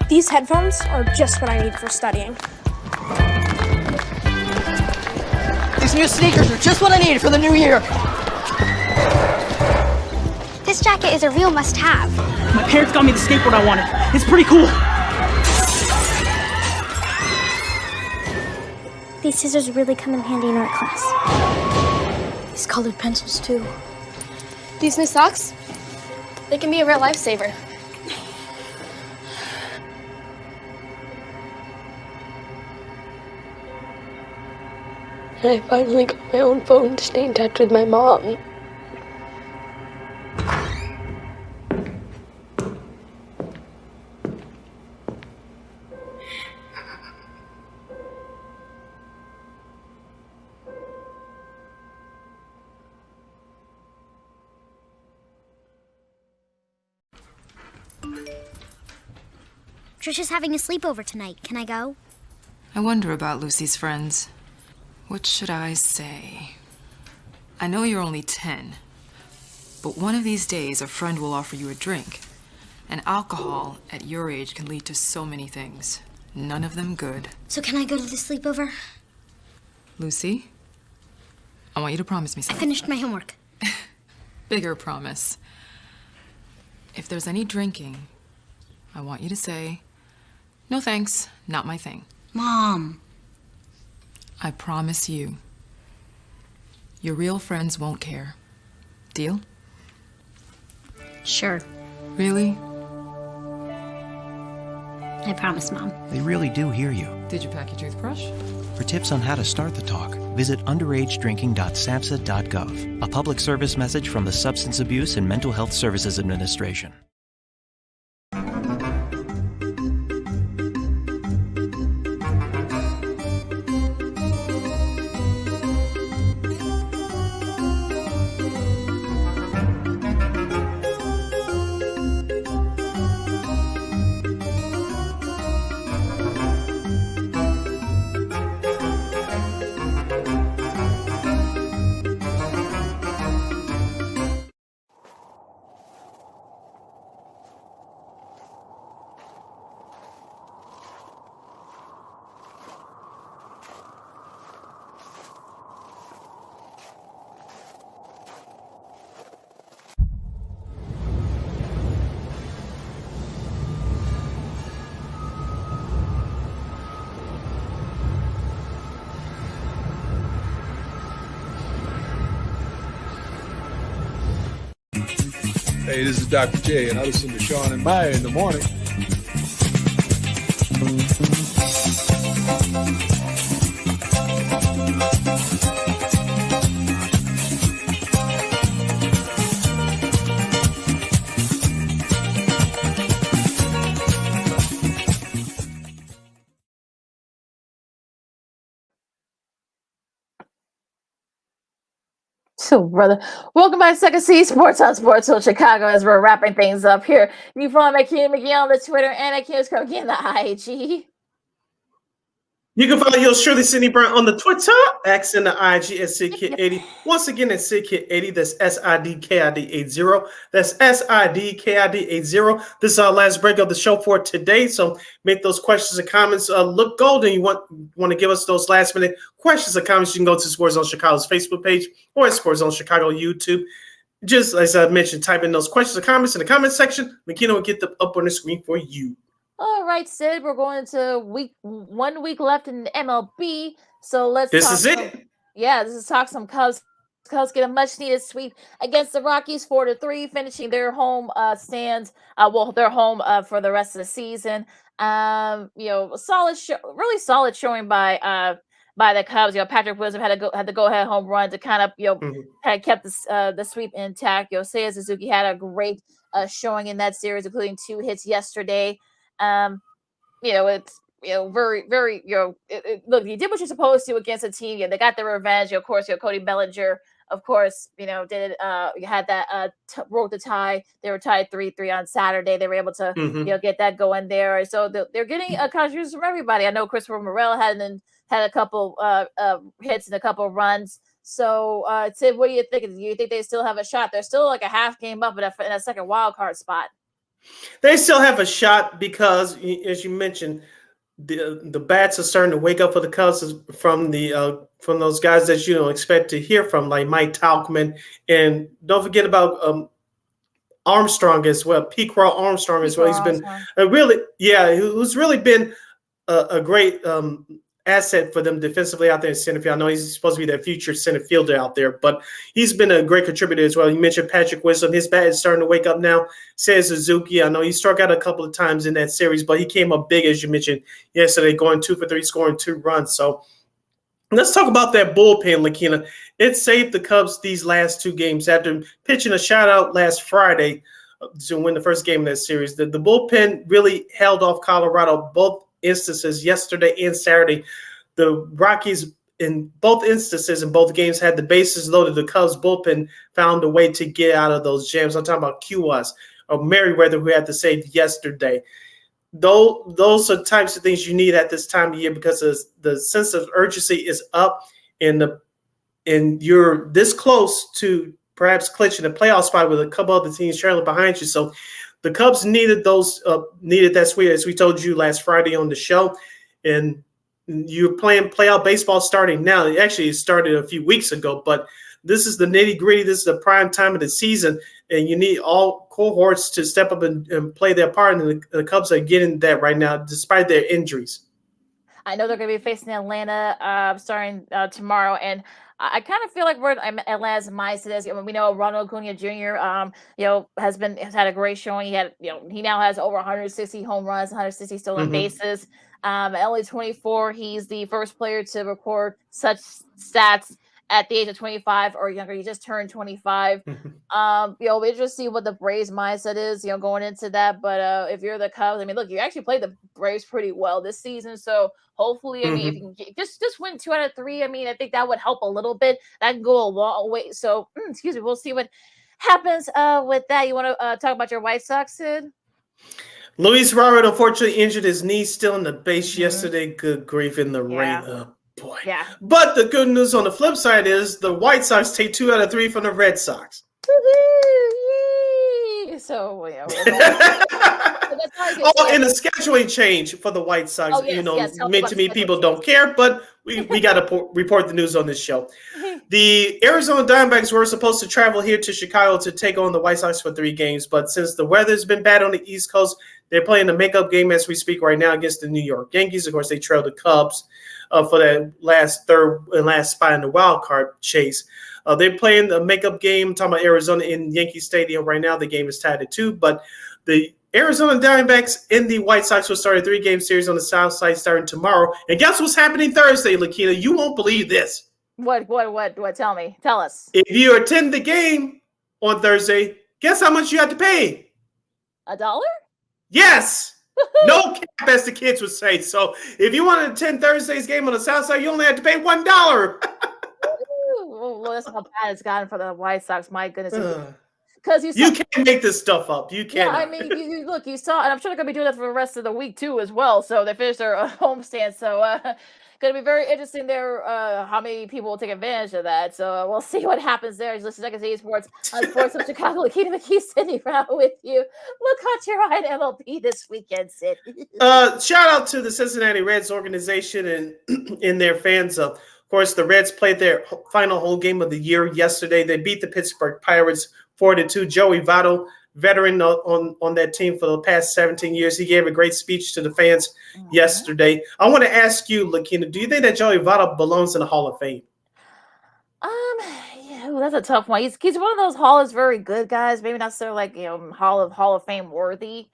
These headphones are just what I need for studying. These new sneakers are just what I needed for the new year. This jacket is a real must-have. My parents got me the skateboard I wanted. It's pretty cool. These scissors really come in handy in art class. These colored pencils, too. These new socks, they can be a real lifesaver. And I finally got my own phone to stay in touch with my mom. Trisha's having a sleepover tonight. Can I go? I wonder about Lucy's friends. What should I say? I know you're only 10, but one of these days a friend will offer you a drink. And alcohol at your age can lead to so many things. None of them good. So can I go to the sleepover? Lucy, I want you to promise me I something. finished my homework. Bigger promise. If there's any drinking, I want you to say, "No thanks, not my thing." Mom. I promise you, your real friends won't care. Deal? Sure. Really? I promise, Mom. They really do hear you. Did you pack your toothbrush? For tips on how to start the talk, visit underagedrinking.samhsa.gov. A public service message from the Substance Abuse and Mental Health Services Administration. Hey, this is Dr. J, and I listen to Sean and Maya in the morning. So, brother, welcome back to Second City Sports on Sports Hill Chicago as we're wrapping things up here. You can follow Akeem McGee on the Twitter and Akeem's McGee on the IG. You can follow yours truly, Sydney Brown, on the Twitter, X and the IG at SidKid80. Once again, at SidKid80, that's SIDKID80. That's SIDKID80. This is our last break of the show for today. So make those questions and comments look golden. You want to give us those last minute questions or comments, you can go to Sports Zone Chicago's Facebook page or at Sports Zone Chicago YouTube. Just as I mentioned, type in those questions or comments in the comment section. Lakina will get them up on the screen for you. All right, Sid, we're going to 1 week left in the MLB. So let's This talk is it. this is talk some Cubs. Cubs get a much-needed sweep against the Rockies, 4-3, finishing their home stands. Their home for the rest of the season. Really solid showing by the Cubs. Patrick Wisdom had the go-ahead home run to kind of had kept the sweep intact. Seiya Suzuki had a great showing in that series, including 2 hits yesterday. It's very, very, look, you did what you're supposed to against a team. They got their revenge. Of course, Cody Bellinger, of course, did you had that wrote the tie. They were tied 3-3 on Saturday. They were able to get that going there. So they're getting contributions from everybody. I know Christopher Morel had a couple hits and a couple runs. So Sid, what do you think? Do you think they still have a shot? They're still like a half game up in a second wild card spot. They still have a shot because, as you mentioned, the bats are starting to wake up for the Cubs from those guys that you don't expect to hear from, like Mike Tauchman, and don't forget about Armstrong as well, Pete Armstrong as well. He's been who's really been a great asset for them defensively out there in center field. I know he's supposed to be their future center fielder out there, but he's been a great contributor as well. You mentioned Patrick Wisdom. His bat is starting to wake up now. Seiya Suzuki, I know he struck out a couple of times in that series, but he came up big, as you mentioned yesterday, going 2 for 3, scoring 2 runs. So let's talk about that bullpen, Lakina. It saved the Cubs these last 2 games after pitching a shutout last Friday to win the first game of that series. The bullpen really held off Colorado both instances, yesterday and Saturday. The Rockies, in both instances, in both games, had the bases loaded. The Cubs bullpen found a way to get out of those jams. I'm talking about QS or Merriweather, who had to save yesterday. Those are types of things you need at this time of year because the sense of urgency is up, and you're this close to perhaps clinching a playoff spot with a couple other teams trailing behind you. So the Cubs needed that sweep, as we told you last Friday on the show, and you're playing playoff baseball starting now. It started a few weeks ago, but this is the nitty-gritty. This is the prime time of the season, and you need all cohorts to step up and play their part, and the Cubs are getting that right now despite their injuries. I know they're going to be facing Atlanta starting tomorrow, and I kind of feel like we're Atlanta's mindset is. We know Ronald Acuna Jr. Has had a great showing. He now has over 160 home runs, 160 stolen bases. At only 24, he's the first player to record such stats at the age of 25 or younger. He just turned 25. We just see what the Braves mindset is, going into that. But if you're the Cubs, look, you actually played the Braves pretty well this season. So hopefully, if you can just win 2 out of 3, I think that would help a little bit. That can go a long way. So, excuse me, we'll see what happens with that. You want to talk about your White Sox, Sid? Luis Robert unfortunately injured his knee still in the base yesterday. Good grief, in the rain. Oh, boy. Yeah. But the good news on the flip side is the White Sox take 2 out of 3 from the Red Sox. So, and the scheduling change for the White Sox. To me, people don't care, but we got to report the news on this show. The Arizona Diamondbacks were supposed to travel here to Chicago to take on the White Sox for 3 games, but since the weather's been bad on the East Coast, they're playing a makeup game as we speak right now against the New York Yankees. Of course, they trailed the Cubs for that last spot in the wild card chase. They're playing the makeup game, talking about Arizona in Yankee Stadium right now. The game is tied at 2, but the Arizona Diamondbacks and the White Sox will start a 3-game series on the South Side starting tomorrow. And guess what's happening Thursday, Lakina? You won't believe this. What? Tell us. If you attend the game on Thursday, guess how much you have to pay? $1? Yes. No cap, as the kids would say. So if you want to attend Thursday's game on the South Side, you only have to pay $1. Well, that's how bad it's gotten for the White Sox. My goodness. Because you can't make this stuff up. You can't. Yeah, you saw, and I'm sure they're going to be doing that for the rest of the week too, as well. So they finished their homestand. So going to be very interesting there. How many people will take advantage of that? So we'll see what happens there. Just listen to Second City Sports on Sports of Chicago. Lakina McKee sitting around with you. Look what you're on MLB this weekend, Sid. Shout out to the Cincinnati Reds organization and their fans. Of course, the Reds played their final home game of the year yesterday. They beat the Pittsburgh Pirates 42. Joey Votto, veteran on that team for the past 17 years. He gave a great speech to the fans yesterday. I want to ask you, Lakina, do you think that Joey Votto belongs in the Hall of Fame? Yeah, that's a tough one. He's one of those Hall is very good guys. Maybe not necessarily like Hall of Fame worthy,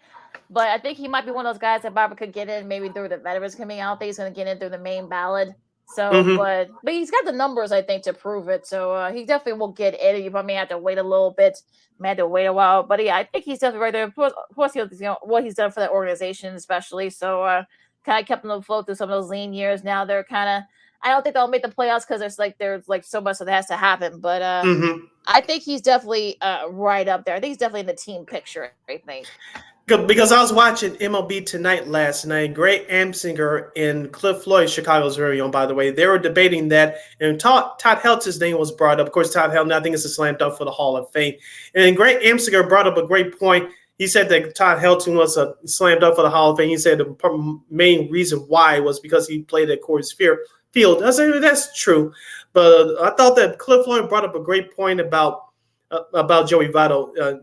but I think he might be one of those guys that Bobby could get in maybe through the veterans coming out. He's going to get in through the main ballot. So, but he's got the numbers, I think, to prove it. So he definitely will get in. You may have to wait a little bit. May have to wait a while, but yeah, I think he's definitely right there. Plus, what he's done for that organization, especially. So, kind of kept them afloat through some of those lean years. Now they're kind of. I don't think they'll make the playoffs because there's so much that has to happen. But I think he's definitely right up there. I think he's definitely in the team picture. I think. Because I was watching MLB Tonight last night. Greg Amsinger and Cliff Floyd, Chicago's very own, by the way, they were debating that, and Todd Helton's name was brought up. Of course, Todd Helton, I think, is a slam dunk for the Hall of Fame. And Greg Amsinger brought up a great point. He said that Todd Helton was a slam dunk for the Hall of Fame. He said the main reason why was because he played at Coors Field. I said that's true, but I thought that Cliff Floyd brought up a great point about Joey Votto.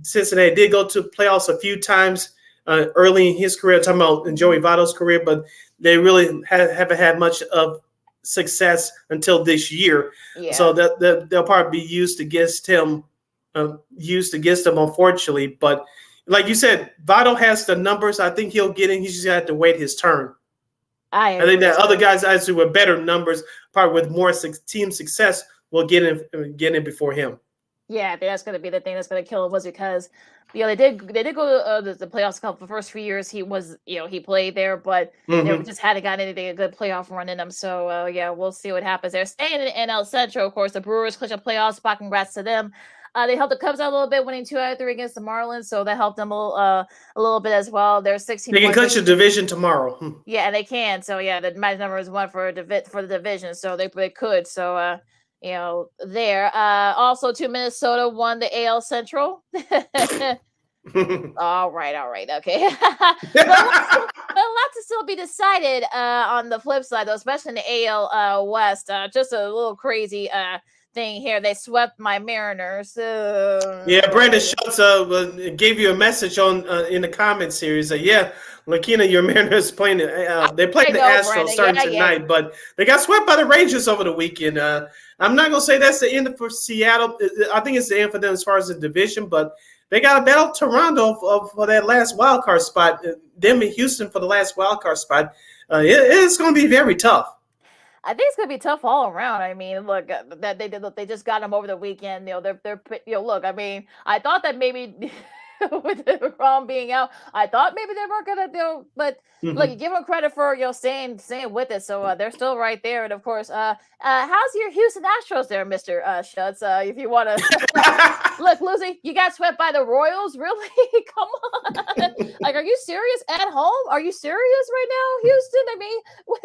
Cincinnati did go to playoffs a few times early in his career. I'm talking about Joey Votto's career, but they really haven't had much of success until this year. Yeah. So that they'll probably be used against him. Unfortunately, but like you said, Votto has the numbers. I think he'll get in. He's just gonna have to wait his turn. I think that other guys actually with better numbers, probably with more team success, will get in before him. Yeah, I think that's going to be the thing that's going to kill him, was because they did go to the playoffs the first few years. He was he played there, but they just hadn't gotten anything a good playoff run in them. So yeah, we'll see what happens there. Staying in NL Central, of course, the Brewers clinch a playoff spot. Congrats to them. They helped the Cubs out a little bit, winning 2 out of 3 against the Marlins, so that helped them a little bit as well. They're 16. They can clinch the division tomorrow. Yeah, they can. So yeah, the match number is 1 for the division, so they could. So there. Also, Minnesota won the AL Central. All right, okay. but a lot to still be decided on the flip side, though, especially in the AL West. Just a little crazy thing here. They swept my Mariners. Yeah, Brandon Schultz gave you a message in the comment series. Yeah, Lakina, your Mariners playing. They played the Astros Brandon. Starting tonight, but they got swept by the Rangers over the weekend. I'm not gonna say that's the end for Seattle. I think it's the end for them as far as the division, but they got to battle Toronto for that last wild card spot. Them in Houston for the last wild card spot. It's going to be very tough. I think it's going to be tough all around. I mean, look, that they just got them over the weekend. They're look. I mean, I thought that maybe with the Rom being out, I thought maybe they weren't going to do. But look, you give them credit for staying with it. So they're still right there. And of course, how's your Houston Astros there, Mr. Schutz? If you want to look, Lucy, you got swept by the Royals. Really? Come on. Like, are you serious at home? Are you serious right now, Houston? I mean, what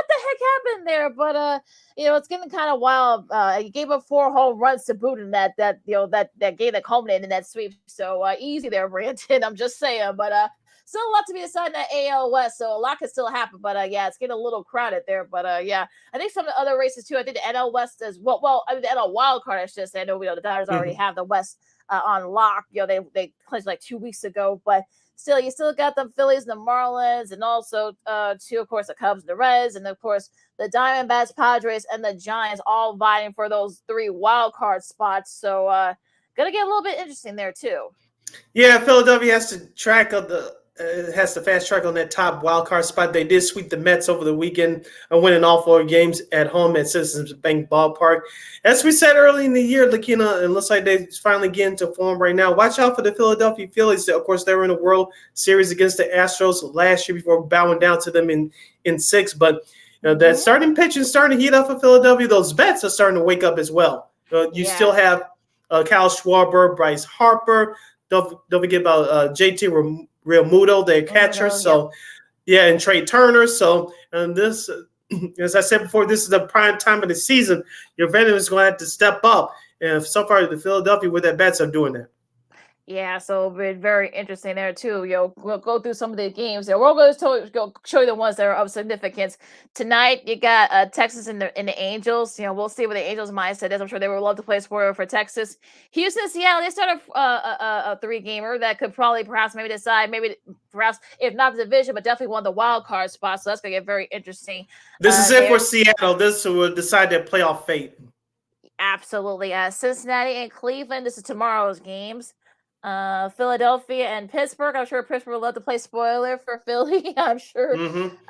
the heck happened there? But it's getting kind of wild. He gave up 4 home runs to boot in that game that culminated in that sweep. So easy there, Brandon. I'm just saying, but still a lot to be decided in that AL West, so a lot can still happen. But yeah, it's getting a little crowded there. But yeah, I think some of the other races too. I think the NL West as well. Well, I mean the NL wild card, I should say. I know the Dodgers already have the West on lock. They clinched like 2 weeks ago, but still, you still got the Phillies and the Marlins, and also of course, the Cubs and the Reds, and of course the Diamondbacks, Padres, and the Giants all vying for those 3 wild card spots. So gonna get a little bit interesting there too. Yeah, Philadelphia has to fast track on that top wild card spot. They did sweep the Mets over the weekend, winning all 4 games at home at Citizens Bank Ballpark. As we said early in the year, Lakina, it looks like they finally get into form right now. Watch out for the Philadelphia Phillies. Of course, they were in a World Series against the Astros last year before bowing down to them in 6. But that starting pitching starting to heat up for Philadelphia. Those bats are starting to wake up as well. You still have Kyle Schwarber, Bryce Harper. Don't forget about JT Realmuto, their catcher. So, yeah, and Trey Turner. So, and this, as I said before, this is the prime time of the season. Your veteran is going to have to step up. And so far, the Philadelphia with their bats are doing that. Yeah, so it'll be very interesting there too. We'll go through some of the games. There, we're going to go show you the ones that are of significance tonight. You got Texas and the Angels. We'll see what the Angels' mindset is. I'm sure they would love to play for Texas. Houston, Seattle. They start a 3-gamer that could probably perhaps maybe decide perhaps if not the division, but definitely one of the wild card spots. So that's gonna get very interesting. This is it for Seattle. This will decide their playoff fate. Absolutely. Cincinnati and Cleveland. This is tomorrow's games. Philadelphia and Pittsburgh. I'm sure Pittsburgh would love to play spoiler for Philly. I'm sure.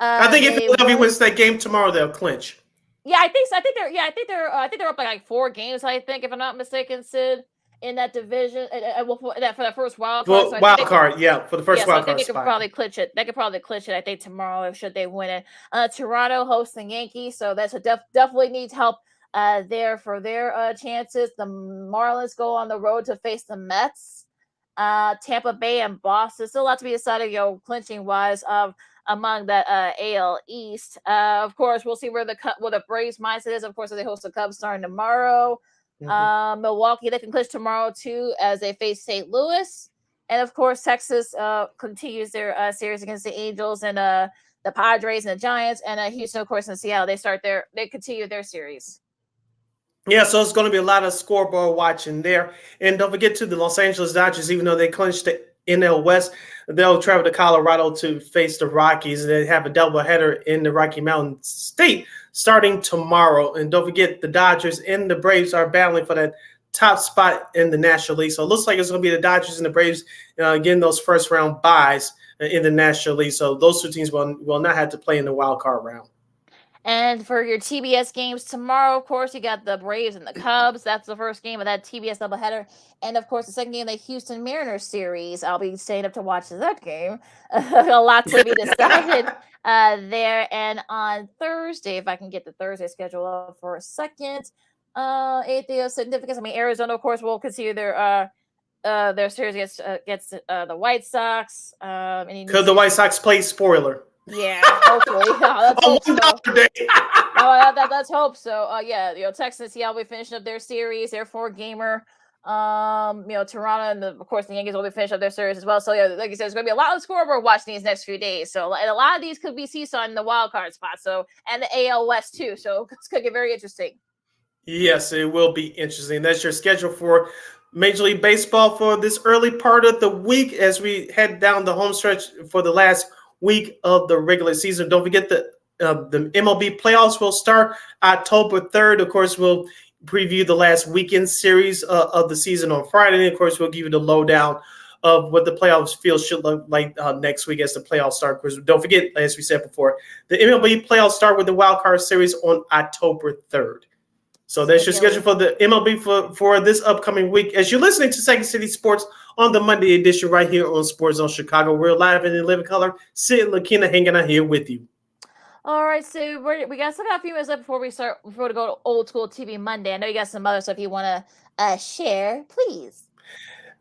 I think if Philadelphia wins that game tomorrow, they'll clinch. Yeah, I think so. I think they're up by like 4 games. I think, if I'm not mistaken, Sid, in that division. For that first wild card. For the first wild card. I think they could probably clinch it. They could probably clinch it. I think tomorrow, should they win it. Toronto hosting Yankees, so that's definitely needs help there for their chances. The Marlins go on the road to face the Mets. Tampa Bay and Boston. Still a lot to be decided, clinching wise among that AL East. Of course, we'll see where the Braves mindset is. Of course, they host the Cubs starting tomorrow. Milwaukee, they can clinch tomorrow too as they face St. Louis. And of course, Texas continues their series against the Angels and the Padres and the Giants. And Houston, of course, and Seattle, they continue their series. Yeah, so it's going to be a lot of scoreboard watching there. And don't forget to the Los Angeles Dodgers, even though they clinched the NL West, they'll travel to Colorado to face the Rockies. They have a doubleheader in the Rocky Mountain State starting tomorrow. And don't forget, the Dodgers and the Braves are battling for that top spot in the National League. So it looks like it's going to be the Dodgers and the Braves getting those first-round buys in the National League. So those 2 teams will not have to play in the wild card round. And for your TBS games tomorrow, of course, you got the Braves and the Cubs. That's the first game of that TBS doubleheader. And, of course, the second game of the Houston Mariners series. I'll be staying up to watch that game. A lot to be decided there. And on Thursday, if I can get the Thursday schedule up for a second, anything of significance? I mean, Arizona, of course, will continue their series against the White Sox. Because the White Sox play spoiler. Yeah, hopefully. Let's hope so. Let's hope so. Texas and Seattle will be finishing up their series, their 4-gamer. Toronto and of course the Yankees will be finishing up their series as well. So like you said, there's going to be a lot of scoreboard watching these next few days. So and a lot of these could be seesaw in the wild card spot. So and the AL West too. So it's going to get very interesting. Yes, it will be interesting. That's your schedule for Major League Baseball for this early part of the week as we head down the home stretch for the last week of the regular season. Don't forget the MLB playoffs will start October 3rd. Of course, we'll preview the last weekend series of the season on Friday. And of course, we'll give you the lowdown of what the playoffs field should look like next week as the playoffs start. Because don't forget, as we said before, the MLB playoffs start with the wild card series on October 3rd. So that's your schedule for the MLB for this upcoming week. As you're listening to Second City Sports on the Monday edition right here on Sports Zone Chicago, we're live and in living color. Sid and Lakina hanging out here with you. All right, so we got a few minutes left before we go to Old School TV Monday. I know you got some other stuff you want to share, please.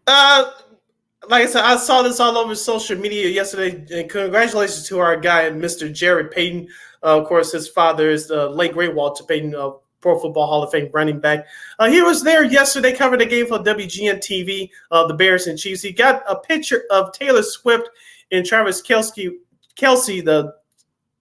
Like I said, I saw this all over social media yesterday, and congratulations to our guy, Mr. Jared Payton. Of course, his father is the late great Walter Payton, Pro Football Hall of Fame running back. He was there yesterday, covered the game for WGN TV, the Bears and Chiefs. He got a picture of Taylor Swift and Travis Kelce, the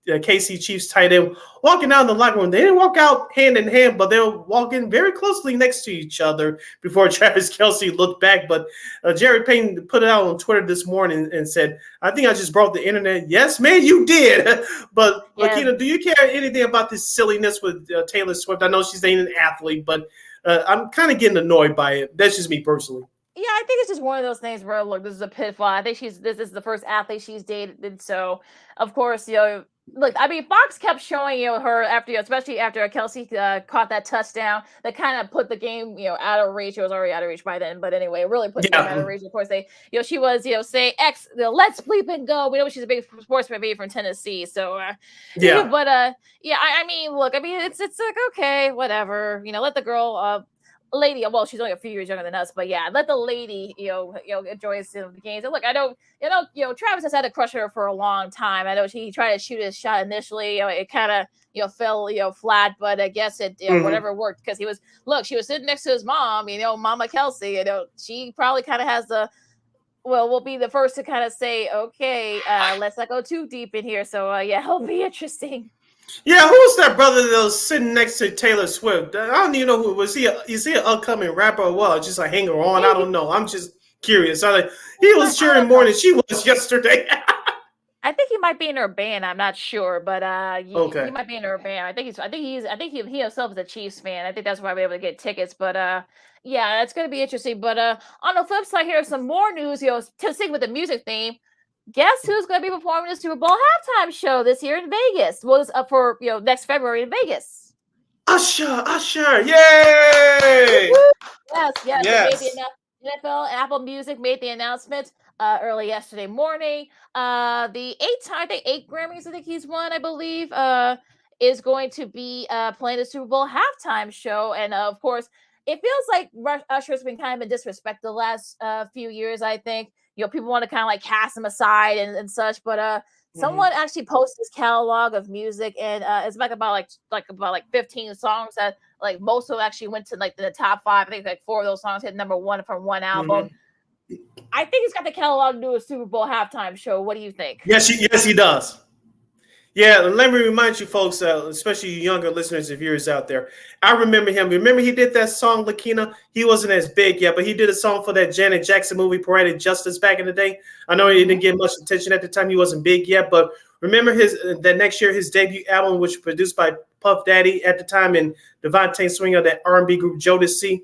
KC Chiefs tight end, walking out in the locker room. They didn't walk out hand in hand, but they were walking very closely next to each other before Travis Kelce looked back. But Jared Payton put it out on Twitter this morning and said, I think I just broke the internet. Yes, man, you did. But, yeah. Lakina, do you care anything about this silliness with Taylor Swift? I know she's dating an athlete, but I'm kind of getting annoyed by it. That's just me personally. Yeah, I think it's just one of those things where, look, this is a pitfall. I think this is the first athlete she's dated. So, of course, look, I mean, Fox kept showing her after, especially after Kelce caught that touchdown that kind of put the game, out of reach. It was already out of reach by then, but anyway, it really put the game out of reach. Of course, she was, saying X, let's bleep and go. We know she's a big sportsman from Tennessee, so yeah. But I mean, look, I mean, it's like okay, whatever, let the girl. Lady, well, she's only a few years younger than us, but yeah, let the lady, enjoy the games. And look, I know, Travis has had a crush on her for a long time. I know he tried to shoot his shot initially. It kind of, fell, flat, but I guess it, whatever worked because she was sitting next to his mom, Mama Kelce. She probably kind of has the we'll be the first to kind of say, okay, let's not go too deep in here. So yeah, it'll be interesting. Yeah, who's that brother that was sitting next to Taylor Swift? I don't even know who was he. Is he an upcoming rapper or what? Just a hanger on? I don't know. I'm just curious. He was cheering more than she was yesterday. I think he might be in her band. I'm not sure, but Okay. he might be in her band. I think he himself is a Chiefs fan. I think that's why we're able to get tickets. But yeah, it's gonna be interesting. But on the flip side, here's some more news. To stick with the music theme. Guess who's going to be performing the Super Bowl halftime show this year in Vegas? Well, it's up for next February in Vegas. Usher, yay! Yes. The NFL and Apple Music made the announcement early yesterday morning. The 8 Grammys I think he's won, I believe, is going to be playing the Super Bowl halftime show, and of course, it feels like Usher's been kind of been disrespected the last few years. I think. People want to kind of like cast him aside and such, but someone actually posted his catalog of music, and it's about 15 songs that like most of them actually went to like the top 5. I think like 4 of those songs hit number 1 from one album. I think he's got the catalog to do a Super Bowl halftime show. What do you think? Yes, he does. Yeah, let me remind you folks, especially you younger listeners and viewers out there. I remember him. Remember he did that song, Lakina? He wasn't as big yet, but he did a song for that Janet Jackson movie, Poetic Justice, back in the day. I know he didn't get much attention at the time. He wasn't big yet, but remember that next year, his debut album, which was produced by Puff Daddy at the time and Devontae Swinger, that R&B group Jodeci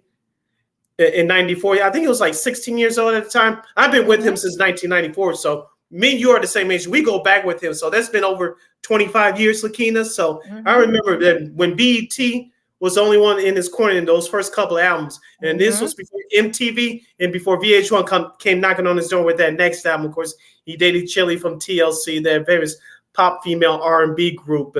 in 94. I think he was like 16 years old at the time. I've been with him since 1994, so me and you are the same age. We go back with him. So that's been over 25 years, Lakina. So I remember that when BET was the only one in his corner in those first couple of albums. And this was before MTV and before VH1 came knocking on his door with that next album. Of course, he dated Chili from TLC, that famous pop female R&B group.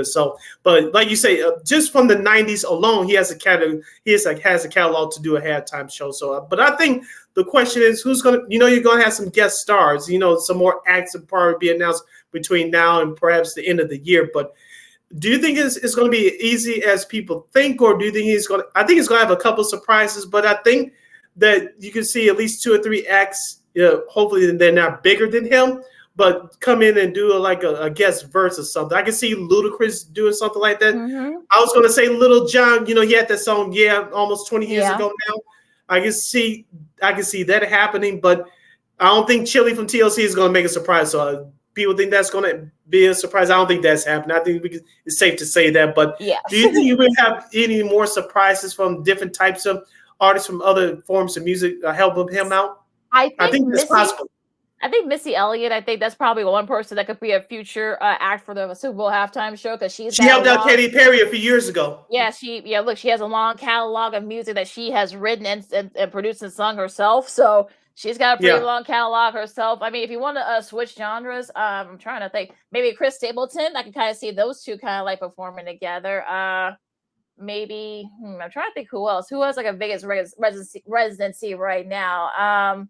But like you say, just from the 90s alone, he has a catalog to do a halftime show. So, but I think the question is, who's going to, you're going to have some guest stars, some more acts will probably be announced between now and perhaps the end of the year. But do you think it's going to be easy as people think, or do you think I think he's going to have a couple surprises, but I think that you can see at least 2 or 3 acts, hopefully they're not bigger than him, but come in and do a guest verse or something. I can see Ludacris doing something like that. I was going to say Little John, he had that song, almost 20 years ago now. I can see that happening, but I don't think Chili from TLC is going to make a surprise. So people think that's going to be a surprise. I don't think that's happening. I think it's safe to say that. But do you think you will have any more surprises from different types of artists from other forms of music helping him out? I think it's possible. I think Missy Elliott, I think that's probably one person that could be a future act for the Super Bowl halftime show, because she helped out Katy Perry a few years ago. Yeah, she has a long catalog of music that she has written and produced and sung herself. So she's got a pretty long catalog herself. I mean, if you want to switch genres, I'm trying to think. Maybe Chris Stapleton. I can kind of see those two kind of like performing together. Maybe I'm trying to think who else. Who has like a Vegas residency right now?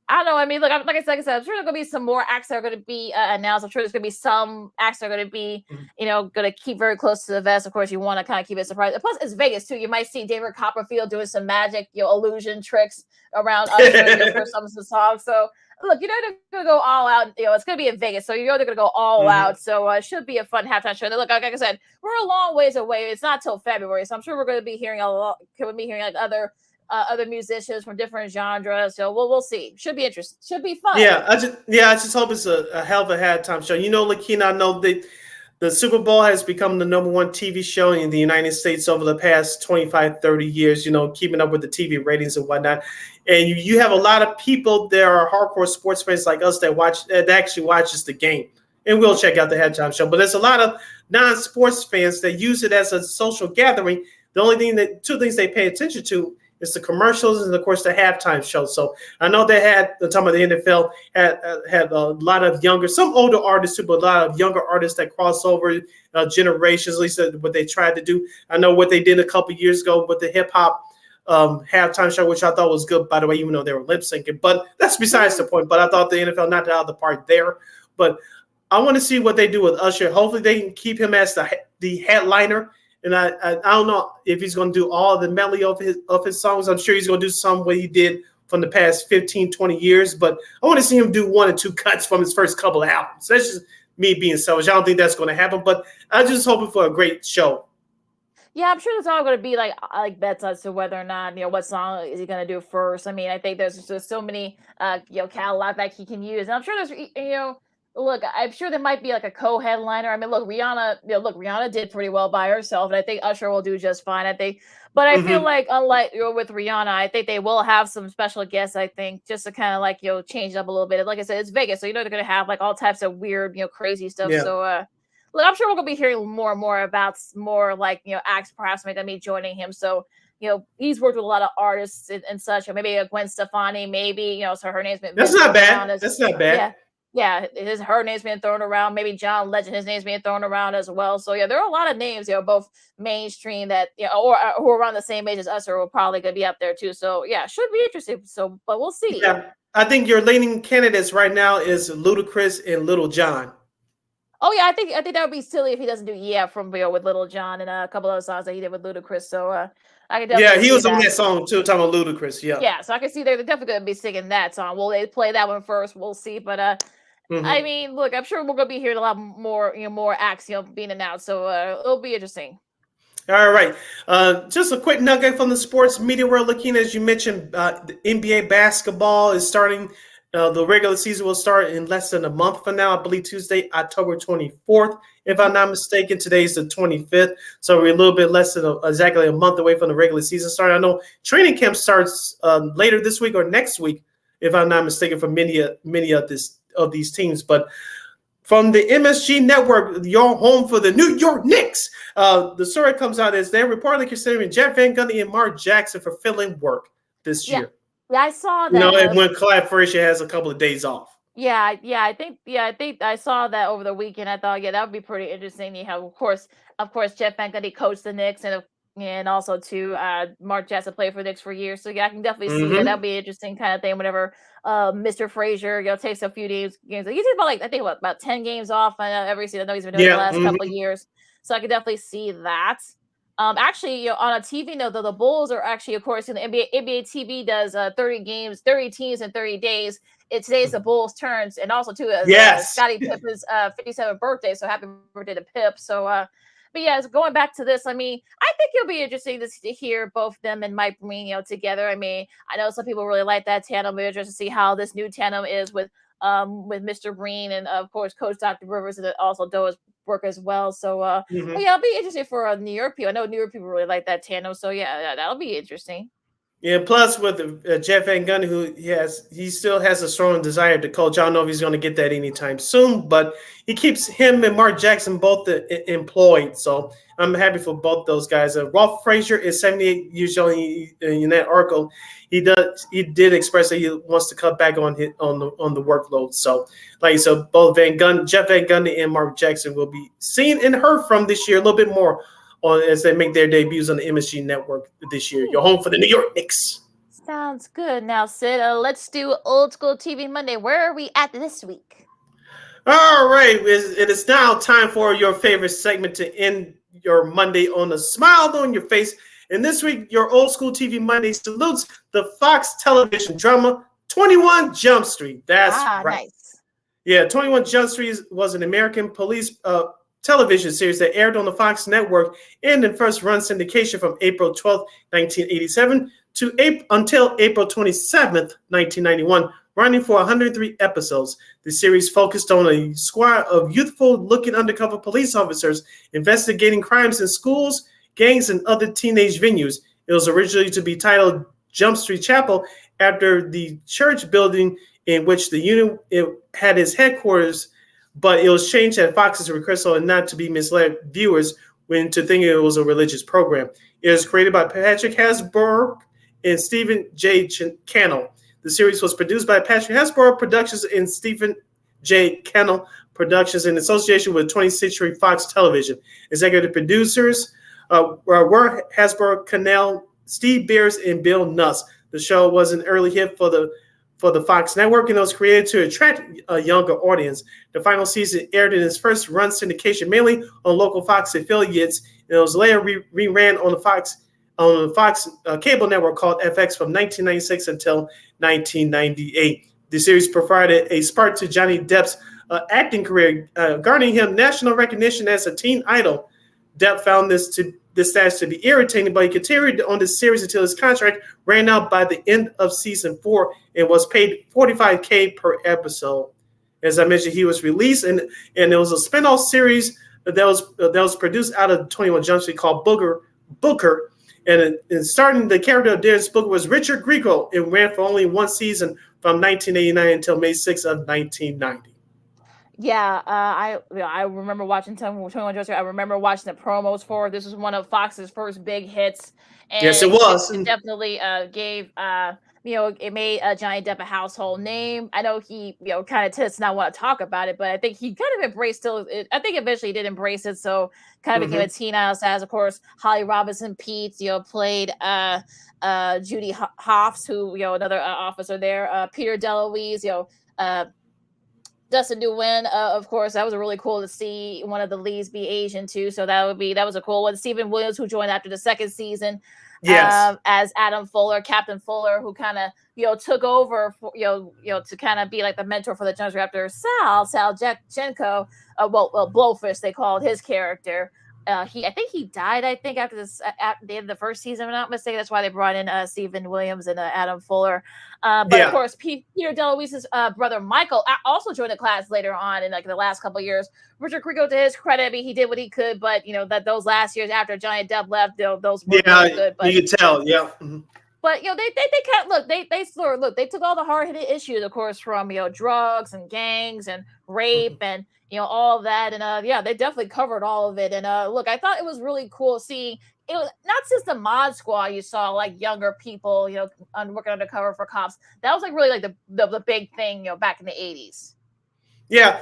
I don't know. I mean, look, like I said, I'm sure there's going to be some more acts that are going to be announced. I'm sure there's going to be some acts that are going to be, going to keep very close to the vest. Of course, you want to kind of keep it surprised. Plus, it's Vegas, too. You might see David Copperfield doing some magic, illusion tricks around Usher for some of the songs. So, look, they're going to go all out. It's going to be in Vegas, so they're going to go all out. So, it should be a fun halftime show. And look, like I said, we're a long ways away. It's not till February, so I'm sure we're going to be hearing like other musicians from different genres. So we'll see. Should be interesting. Should be fun. I just hope it's a hell of a halftime show. Lakina, I know the Super Bowl has become the #1 TV show in the United States over the past 25, 30 years, keeping up with the TV ratings and whatnot. And you have a lot of people that are hardcore sports fans like us that actually watches the game. And we'll check out the halftime show. But there's a lot of non-sports fans that use it as a social gathering. The only thing two things they pay attention to is the commercials and, of course, the halftime show. So I know they had, the time of the NFL, had a lot of some older artists too, but a lot of younger artists that cross over generations, at least what they tried to do. I know what they did a couple years ago with the hip-hop halftime show, which I thought was good, by the way, even though they were lip-syncing. But that's besides the point. But I thought the NFL knocked it out of the park there. But I want to see what they do with Usher. Hopefully they can keep him as the headliner. And I don't know if he's going to do all the medley of his songs. I'm sure he's going to do some what he did from the past 15, 20 years, but I want to see him do 1 or 2 cuts from his first couple of albums. That's just me being selfish. I don't think that's going to happen, but I'm just hoping for a great show. Yeah, I'm sure there's all going to be like bets as to whether or not what song is he going to do first. I mean, I think there's just so many catalog that he can use, and I'm sure there's look, I'm sure there might be like a co-headliner. I mean, look, Rihanna did pretty well by herself, and I think Usher will do just fine. I think, but I feel like unlike with Rihanna, I think they will have some special guests. I think just to kind of change it up a little bit. Like I said, it's Vegas, so they're going to have like all types of weird, crazy stuff. Yeah. So. Look, I'm sure we're gonna be hearing more and more about more acts perhaps gonna be joining him. So he's worked with a lot of artists and such. Or maybe Gwen Stefani, maybe so her name's been. That's not bad. That's not bad. Yeah, her name's being thrown around. Maybe John Legend, his name's being thrown around as well. So yeah, there are a lot of names, both mainstream that or who are around the same age as us, or will probably gonna be up there too. So yeah, should be interesting. So, but we'll see. Yeah, I think your leading candidates right now is Ludacris and Little John. Oh yeah, I think that would be silly if he doesn't do from with Little John and a couple other songs that he did with Ludacris. So I could definitely he was on that song too, talking about Ludacris. Yeah. Yeah, so I can see they're definitely gonna be singing that song. Will they play that one first? We'll see. But I mean, look, I'm sure we're gonna be hearing a lot more, more acts, being announced. So it'll be interesting. All right. Just a quick nugget from the sports media world. Looking, as you mentioned, the NBA basketball is starting. The regular season will start in less than a month from now. I believe Tuesday, October 24th, if I'm not mistaken. Today's the 25th, so we're a little bit less than exactly a month away from the regular season start. I know training camp starts later this week or next week, if I'm not mistaken, for many of these teams. But from the MSG Network, your home for the New York Knicks, the story comes out as they're reportedly considering Jeff Van Gundy and Mark Jackson for filling work this year. Yeah, I saw that. And when Clyde Frazier has a couple of days off. I think I saw that over the weekend. I thought, that would be pretty interesting. You have, of course, Jeff Van Gundy coached the Knicks, and also Mark Jackson played for the Knicks for years. So I can definitely see that. That'd be an interesting kind of thing. Whenever Mr. Frazier, takes a few games. He takes about 10 games off every season. I know he's been doing it the last couple of years. So I could definitely see that. Actually, on a TV note, though, the Bulls are actually, of course, in the NBA TV does 30 teams in 30 days. Today's the Bulls' turns, and also too Scottie Pippen's 57th birthday. So happy birthday to Pip. So, but yeah, going back to this, I mean, I think it'll be interesting to hear both them and Mike Breen, together. I mean, I know some people really like that tandem. We're just to see how this new tandem is with Mr. Breen and of course Coach Dr. Rivers, and also Doa's work as well. So but yeah, it'll be interesting for New York people. I know New York people really like that tandem. So yeah, that'll be interesting. Yeah, plus with Jeff Van Gundy, he still has a strong desire to coach. I don't know if he's going to get that anytime soon, but he keeps him and Mark Jackson both employed. So I'm happy for both those guys. Ralph Frazier is 78 years young. In that article, he did express that he wants to cut back on the workload. So, like so, both Jeff Van Gundy and Mark Jackson will be seen and heard from this year a little bit more as they make their debuts on the MSG Network this year. You're home for the New York Knicks. Sounds good. Now, Sid, let's do Old School TV Monday. Where are we at this week? All right. It is now time for your favorite segment to end your Monday on a smile on your face. And this week, your Old School TV Monday salutes the Fox television drama 21 Jump Street. That's right. Nice. Yeah, 21 Jump Street was an American police television series that aired on the Fox network and in first run syndication from April 12, 1987 until April 27, 1991, running for 103 episodes. The series focused on a squad of youthful-looking undercover police officers investigating crimes in schools, gangs, and other teenage venues. It was originally to be titled Jump Street Chapel after the church building in which the unit had its headquarters, but it was changed at Fox's request so not to be misled viewers into thinking it was a religious program. It was created by Patrick Hasbro and Stephen J. Cannell. The series was produced by Patrick Hasbro Productions and Stephen J. Cannell Productions in association with 20th Century Fox Television. Executive producers were Hasbro, Cannell, Steve Beers, and Bill Nuss. The show was an early hit for the Fox network, and it was created to attract a younger audience. The final season aired in its first run syndication, mainly on local Fox affiliates, and it was later reran on the Fox on the Fox cable network called FX from 1996 until 1998. The series provided a spark to Johnny Depp's acting career, garnering him national recognition as a teen idol. Depp found this status to be irritating, but he continued on this series until his contract ran out by the end of season 4 and was paid $45K per episode. As I mentioned, he was released, and there was a spinoff series that was produced out of 21 Jump Street called Booker, and starting the character of Dennis Booker was Richard Grieco. It ran for only one season from 1989 until May 6th of 1990. Yeah, I remember watching 21 Jump Street. I remember watching the promos for it. This was one of Fox's first big hits. And yes, it was. It definitely gave it made Johnny Depp a household name. I know he kind of does not want to talk about it, but I think he kind of embraced it. I think eventually he did embrace it, so kind of became a teen idol. As of course, Holly Robinson Pete played Judy Hoffs, who another officer there. Peter DeLuise, Dustin Nguyen, of course, that was really cool to see one of the leads be Asian too. So that was a cool one. Stephen Williams, who joined after the second season, as Adam Fuller, Captain Fuller, who kind of took over for, to kind of be like the mentor for the Jump Street after Sal Jenko, Blowfish they called his character. I think he died. I think after at the end of the first season, if I'm not mistaken. That's why they brought in Stephen Williams and Adam Fuller. But of course, Peter DeLuise's brother Michael also joined the class later on in like the last couple of years. Richard Grieco, to his credit, I mean, he did what he could, but that those last years after Johnny Depp left, those were really good. But you could tell, yeah. Mm-hmm. But they took all the hard hitting issues, of course, from drugs and gangs and rape and all of that, and they definitely covered all of it. And I thought it was really cool seeing it was not just the Mod Squad. You saw like younger people, working undercover for cops. That was like really like the big thing, back in the 80s. Yeah,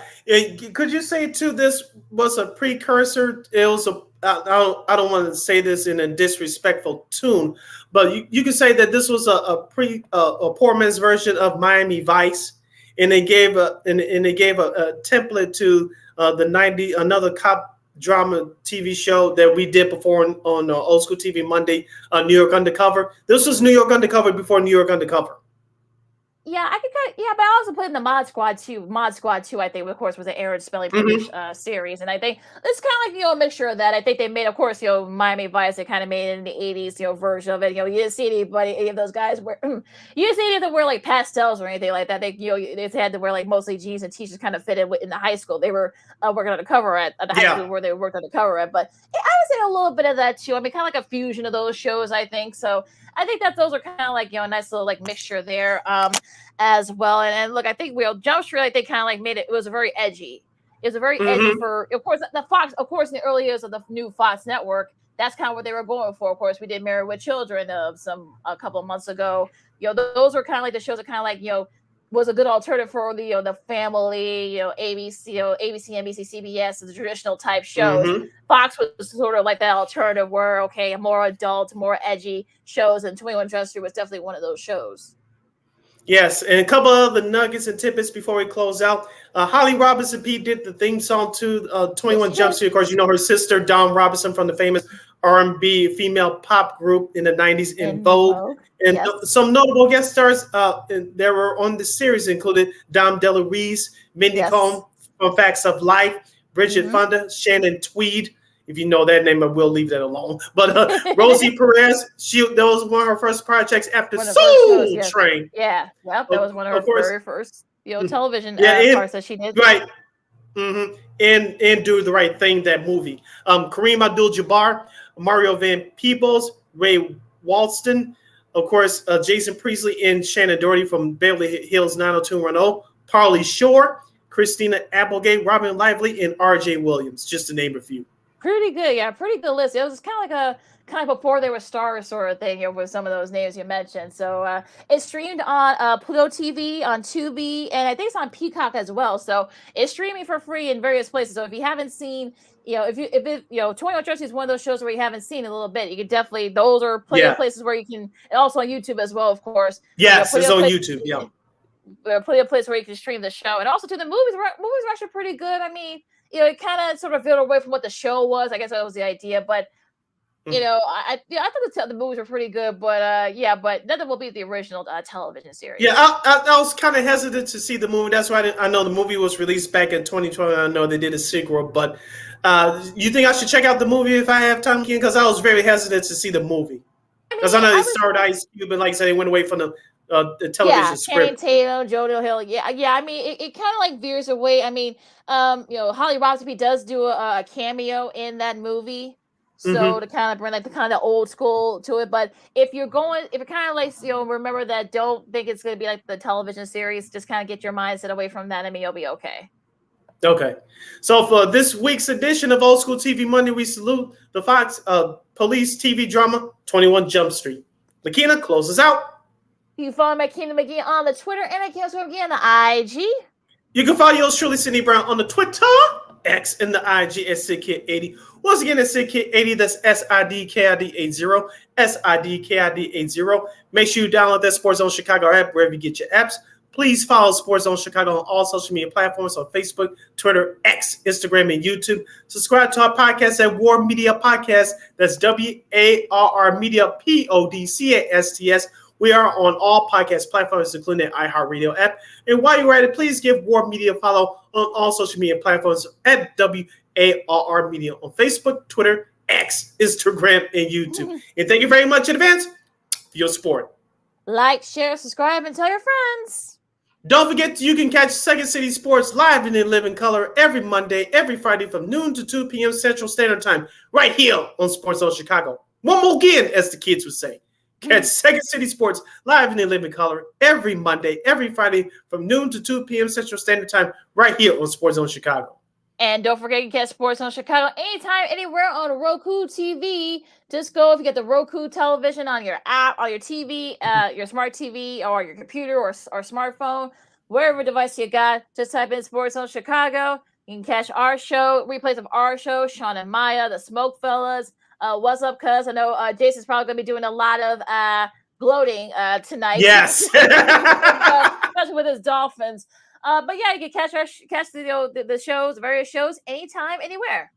could you say too? This was a precursor. It was I don't want to say this in a disrespectful tune, but you could say that this was a poor man's version of Miami Vice, and they gave a template to the 90 another cop drama TV show that we did before on Old School TV Monday, New York Undercover. This was New York Undercover before New York Undercover. Yeah, but I also put in the Mod Squad 2. Mod Squad 2, I think, of course, was an Aaron Spelling produced series. And I think it's kind of like, a mixture of that. I think they made, of course, Miami Vice, they kind of made it in the 80s, version of it. You didn't see any of those guys wear, you didn't see any of them wear like pastels or anything like that. They, they had to wear like mostly jeans and t-shirts kind of fitted in the high school. They were working undercover at the high school where they worked undercover at. But I was in a little bit of that too. I mean, kind of like a fusion of those shows, I think. So I think that those are kind of like, a nice little like mixture there. As well, and look, I think Jump Street, like they kind of like made it. It was very edgy. It was a very edgy for, of course, the Fox. Of course, in the early years of the new Fox network, that's kind of what they were going for. Of course, we did Married with Children a couple of months ago. Those were kind of like the shows that kind of like was a good alternative for the family. ABC, NBC, CBS, the traditional type shows. Fox was sort of like that alternative where more adult, more edgy shows, and 21 Jump Street was definitely one of those shows. Yes, and a couple of the nuggets and tidbits before we close out. Holly Robinson Pete did the theme song to 21 Jump Street. Of course, her sister, Dawn Robinson, from the famous R&B female pop group in the 90s, In Vogue. And some notable guest stars there were on the series included Dom DeLuise, Mindy Cohn from Facts of Life, Bridget Fonda, Shannon Tweed. If you know that name, I will leave that alone. But Rosie Perez, that was one of her first projects after Soul Train. Yeah, that was one of her very first television parts that she did. Right. And Do the Right Thing, that movie. Kareem Abdul-Jabbar, Mario Van Peebles, Ray Walston, of course, Jason Priestley and Shannon Doherty from Beverly Hills 90210, Pauly Shore, Christina Applegate, Robin Lively, and R.J. Williams, just to name a few. Pretty good, pretty good list. It was kind of before they were stars sort of thing, with some of those names you mentioned. So it's streamed on Pluto TV, on Tubi, and I think it's on Peacock as well. So it's streaming for free in various places. So if you haven't seen, if 21 Jump Street is one of those shows where you haven't seen in a little bit, you can definitely, those are plenty of places where you can, and also on YouTube as well, of course. Yes, it's on YouTube. Yeah, there are plenty of places where you can stream the show, and also too, the movies are actually pretty good. I mean, it kind of sort of veered away from what the show was. I guess that was the idea, but You know, I thought the movies were pretty good, but but nothing will beat the original television series. Yeah, I was kind of hesitant to see the movie. That's why I know the movie was released back in 2020. I know they did a sequel, but you think I should check out the movie if I have time, Ken? Because I was very hesitant to see the movie. Because I know they started Ice Cube, and like I said, they went away from the television script. Channing Tatum, Jonah Hill. Yeah. I mean, it kind of like veers away. I mean, Holly Robinson does do a cameo in that movie. So to kind of bring like the kind of old school to it, but if you're kind of like remember that, don't think it's going to be like the television series. Just kind of get your mindset away from that. I mean, you'll be okay. Okay, so for this week's edition of Old School TV Monday, we salute the Fox police TV drama 21 Jump Street. Lakina, close us out. You can follow Lakina McGee on the Twitter and I can't swim again on the IG. You can follow yours truly, Sydney Brown, on the Twitter, X, and the IG at SidKid80. Once again, it's SidKid80. That's SIDKID80. SIDKID80. Make sure you download that Sports Zone Chicago app wherever you get your apps. Please follow Sports Zone Chicago on all social media platforms on Facebook, Twitter, X, Instagram, and YouTube. Subscribe to our podcast at War Media Podcast. That's WARR Media PODCASTS. We are on all podcast platforms, including the iHeartRadio app. And while you're at it, please give War Media a follow on all social media platforms at WARR Media on Facebook, Twitter, X, Instagram, and YouTube. And thank you very much in advance for your support. Like, share, subscribe, and tell your friends. Don't forget, you can catch Second City Sports live and in living color every Monday, every Friday from noon to 2 p.m. Central Standard Time, right here on Sports Zone Chicago. One more again, as the kids would say. Catch Second City Sports live and in living color every Monday, every Friday from noon to 2 p.m. Central Standard Time, right here on Sports Zone Chicago. And don't forget, you can catch Sports Zone Chicago anytime, anywhere on Roku TV. Just go if you get the Roku television on your app, on your TV, your smart TV, or your computer or smartphone, wherever device you got. Just type in Sports Zone Chicago. You can catch our show, replays of our show, Sean and Maya, the Smoke Fellas. What's up, cuz? I know Jason's probably going to be doing a lot of gloating tonight. Yes. Especially with his Dolphins. But yeah, you can catch the shows, the various shows, anytime, anywhere.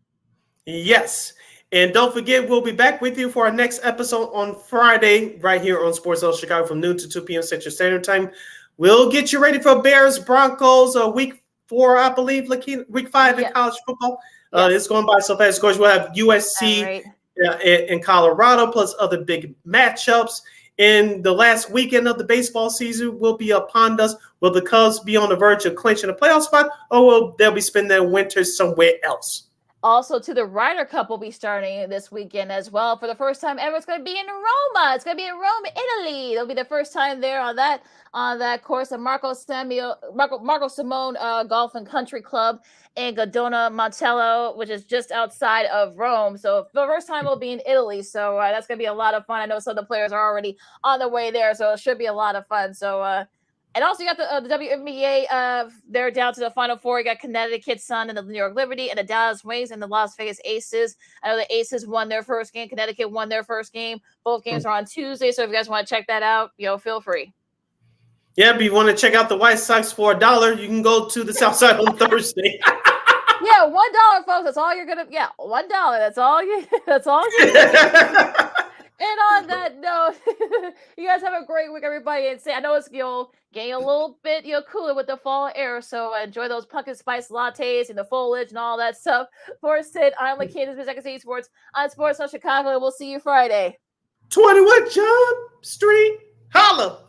Yes. And don't forget, we'll be back with you for our next episode on Friday, right here on Sports Zone Chicago from noon to 2 p.m. Central Standard Time. We'll get you ready for Bears Broncos week 4, I believe, week 5 in college football. It's going by so fast. Of course, we'll have USC in Colorado, plus other big matchups. In the last weekend of the baseball season will be upon us. Will the Cubs be on the verge of clinching a playoff spot, or will they be spending their winter somewhere else? Also, the Ryder Cup will be starting this weekend as well. For the first time ever, it's going to be in Roma. It's going to be in Rome, Italy. It'll be the first time there on that course of Marco Simone Golf and Country Club in Godona Montello, which is just outside of Rome. So the first time will be in Italy. So that's going to be a lot of fun. I know some of the players are already on their way there, so it should be a lot of fun. So and also you got the WNBA. They're down to the Final Four. You got Connecticut Sun and the New York Liberty and the Dallas Wings and the Las Vegas Aces. I know the Aces won their first game. Connecticut won their first game. Both games are on Tuesday. So if you guys want to check that out, feel free. Yeah, but if you want to check out the White Sox for $1, you can go to the South Side on Thursday. Yeah, $1, folks. That's all you're gonna. Yeah, $1. That's all you. That's all you. And on that note, you guys have a great week, everybody. And I know it's getting a little bit cooler with the fall air, so enjoy those pumpkin spice lattes and the foliage and all that stuff. For Sid, I'm Lakina, Second City Sports on Sports Zone Chicago, and we'll see you Friday. 21 Jump Street, holla.